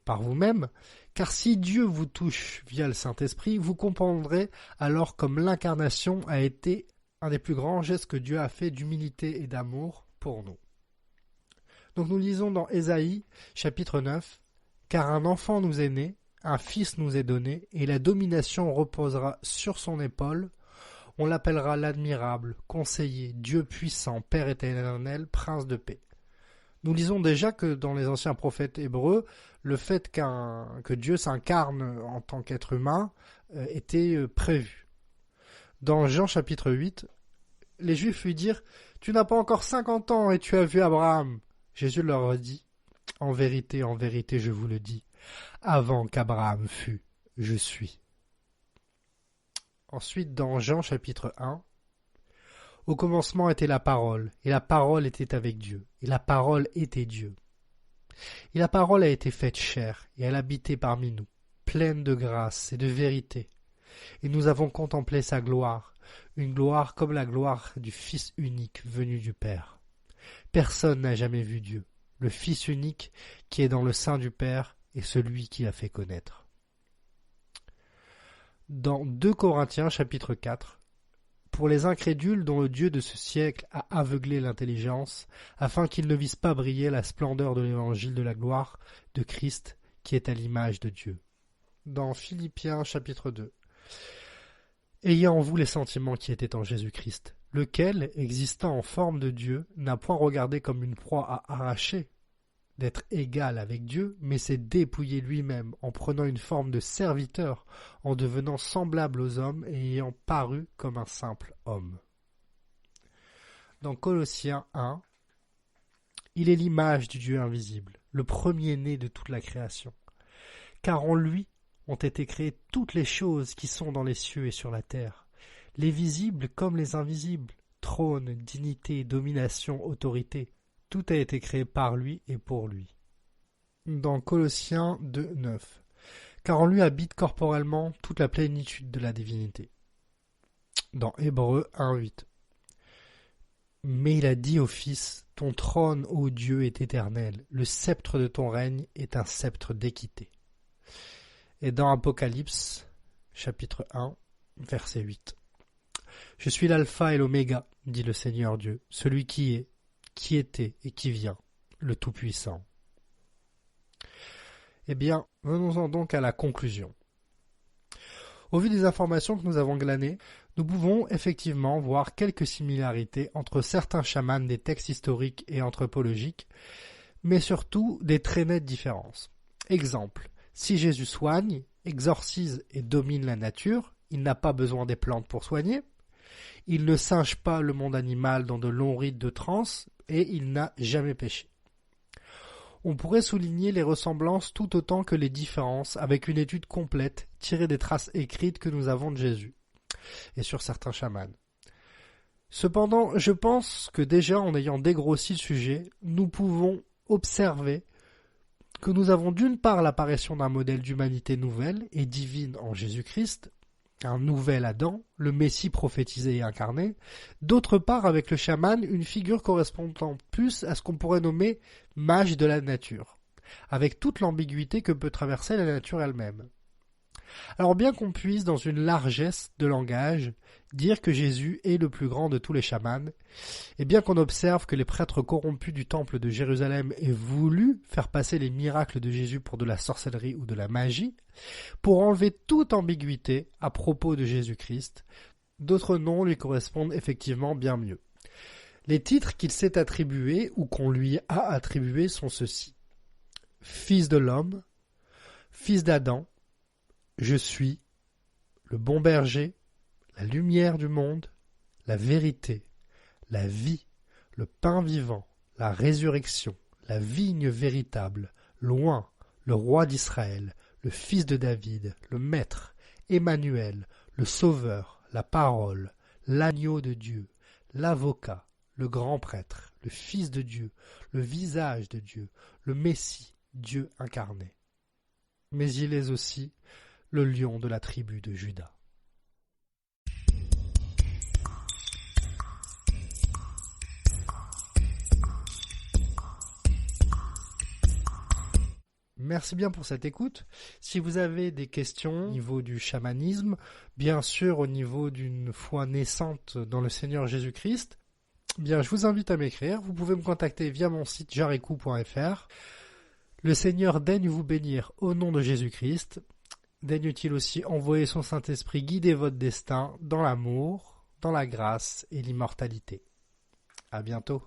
par vous-même, car si Dieu vous touche via le Saint-Esprit, vous comprendrez alors comme l'incarnation a été un des plus grands gestes que Dieu a fait d'humilité et d'amour pour nous. Donc nous lisons dans Ésaïe, chapitre 9, « Car un enfant nous est né, un fils nous est donné, et la domination reposera sur son épaule. On l'appellera l'admirable, conseiller, Dieu puissant, Père éternel, prince de paix. » Nous lisons déjà que dans les anciens prophètes hébreux, le fait que Dieu s'incarne en tant qu'être humain était prévu. Dans Jean chapitre 8, les Juifs lui dirent « Tu n'as pas encore 50 ans et tu as vu Abraham ?» Jésus leur dit « en vérité, je vous le dis, avant qu'Abraham fût, je suis. » Ensuite, dans Jean chapitre 1, « Au commencement était la parole, et la parole était avec Dieu, et la parole était Dieu. Et la parole a été faite chair, et elle habitait parmi nous, pleine de grâce et de vérité. Et nous avons contemplé sa gloire, une gloire comme la gloire du Fils unique venu du Père. Personne n'a jamais vu Dieu. Le Fils unique qui est dans le sein du Père est celui qui l'a fait connaître. » Dans 2 Corinthiens chapitre 4, « Pour les incrédules dont le Dieu de ce siècle a aveuglé l'intelligence, afin qu'ils ne vissent pas briller la splendeur de l'évangile de la gloire de Christ qui est à l'image de Dieu. » Dans Philippiens chapitre 2, « Ayez en vous les sentiments qui étaient en Jésus-Christ, lequel, existant en forme de Dieu, n'a point regardé comme une proie à arracher, d'être égal avec Dieu, mais s'est dépouillé lui-même en prenant une forme de serviteur, en devenant semblable aux hommes et ayant paru comme un simple homme. » Dans Colossiens 1, « Il est l'image du Dieu invisible, le premier-né de toute la création. Car en lui ont été créées toutes les choses qui sont dans les cieux et sur la terre, les visibles comme les invisibles, trône, dignité, domination, autorité. Tout a été créé par lui et pour lui. » Dans Colossiens 2, 9. « Car en lui habite corporellement toute la plénitude de la divinité. » Dans Hébreux 1, 8. « Mais il a dit au Fils, ton trône, ô Dieu, est éternel, le sceptre de ton règne est un sceptre d'équité. » Et dans Apocalypse, chapitre 1, verset 8. « Je suis l'alpha et l'oméga, dit le Seigneur Dieu, celui qui est, qui était et qui vient, le Tout-Puissant. » Eh bien, venons-en donc à la conclusion. Au vu des informations que nous avons glanées, nous pouvons effectivement voir quelques similarités entre certains chamans des textes historiques et anthropologiques, mais surtout des très nettes différences. Exemple, si Jésus soigne, exorcise et domine la nature, il n'a pas besoin des plantes pour soigner. Il ne singe pas le monde animal dans de longs rites de transe et il n'a jamais péché. On pourrait souligner les ressemblances tout autant que les différences avec une étude complète tirée des traces écrites que nous avons de Jésus et sur certains chamans. Cependant, je pense que déjà en ayant dégrossi le sujet, nous pouvons observer que nous avons d'une part l'apparition d'un modèle d'humanité nouvelle et divine en Jésus-Christ, un nouvel Adam, le Messie prophétisé et incarné, d'autre part avec le chaman une figure correspondant plus à ce qu'on pourrait nommer mage de la nature, avec toute l'ambiguïté que peut traverser la nature elle-même. Alors bien qu'on puisse, dans une largesse de langage, dire que Jésus est le plus grand de tous les chamans, et bien qu'on observe que les prêtres corrompus du temple de Jérusalem aient voulu faire passer les miracles de Jésus pour de la sorcellerie ou de la magie, pour enlever toute ambiguïté à propos de Jésus-Christ, d'autres noms lui correspondent effectivement bien mieux. Les titres qu'il s'est attribués ou qu'on lui a attribués sont ceux-ci. Fils de l'homme, fils d'Adam, je suis, le bon berger, la lumière du monde, la vérité, la vie, le pain vivant, la résurrection, la vigne véritable, loin, le roi d'Israël, le fils de David, le maître, Emmanuel, le sauveur, la parole, l'agneau de Dieu, l'avocat, le grand prêtre, le fils de Dieu, le visage de Dieu, le Messie, Dieu incarné. Mais il est aussi le lion de la tribu de Juda. Merci bien pour cette écoute. Si vous avez des questions au niveau du chamanisme, bien sûr au niveau d'une foi naissante dans le Seigneur Jésus-Christ, bien je vous invite à m'écrire. Vous pouvez me contacter via mon site jarecou.fr. Le Seigneur daigne vous bénir au nom de Jésus-Christ. Daigne-t-il aussi envoyer son Saint-Esprit guider votre destin dans l'amour, dans la grâce et l'immortalité. À bientôt.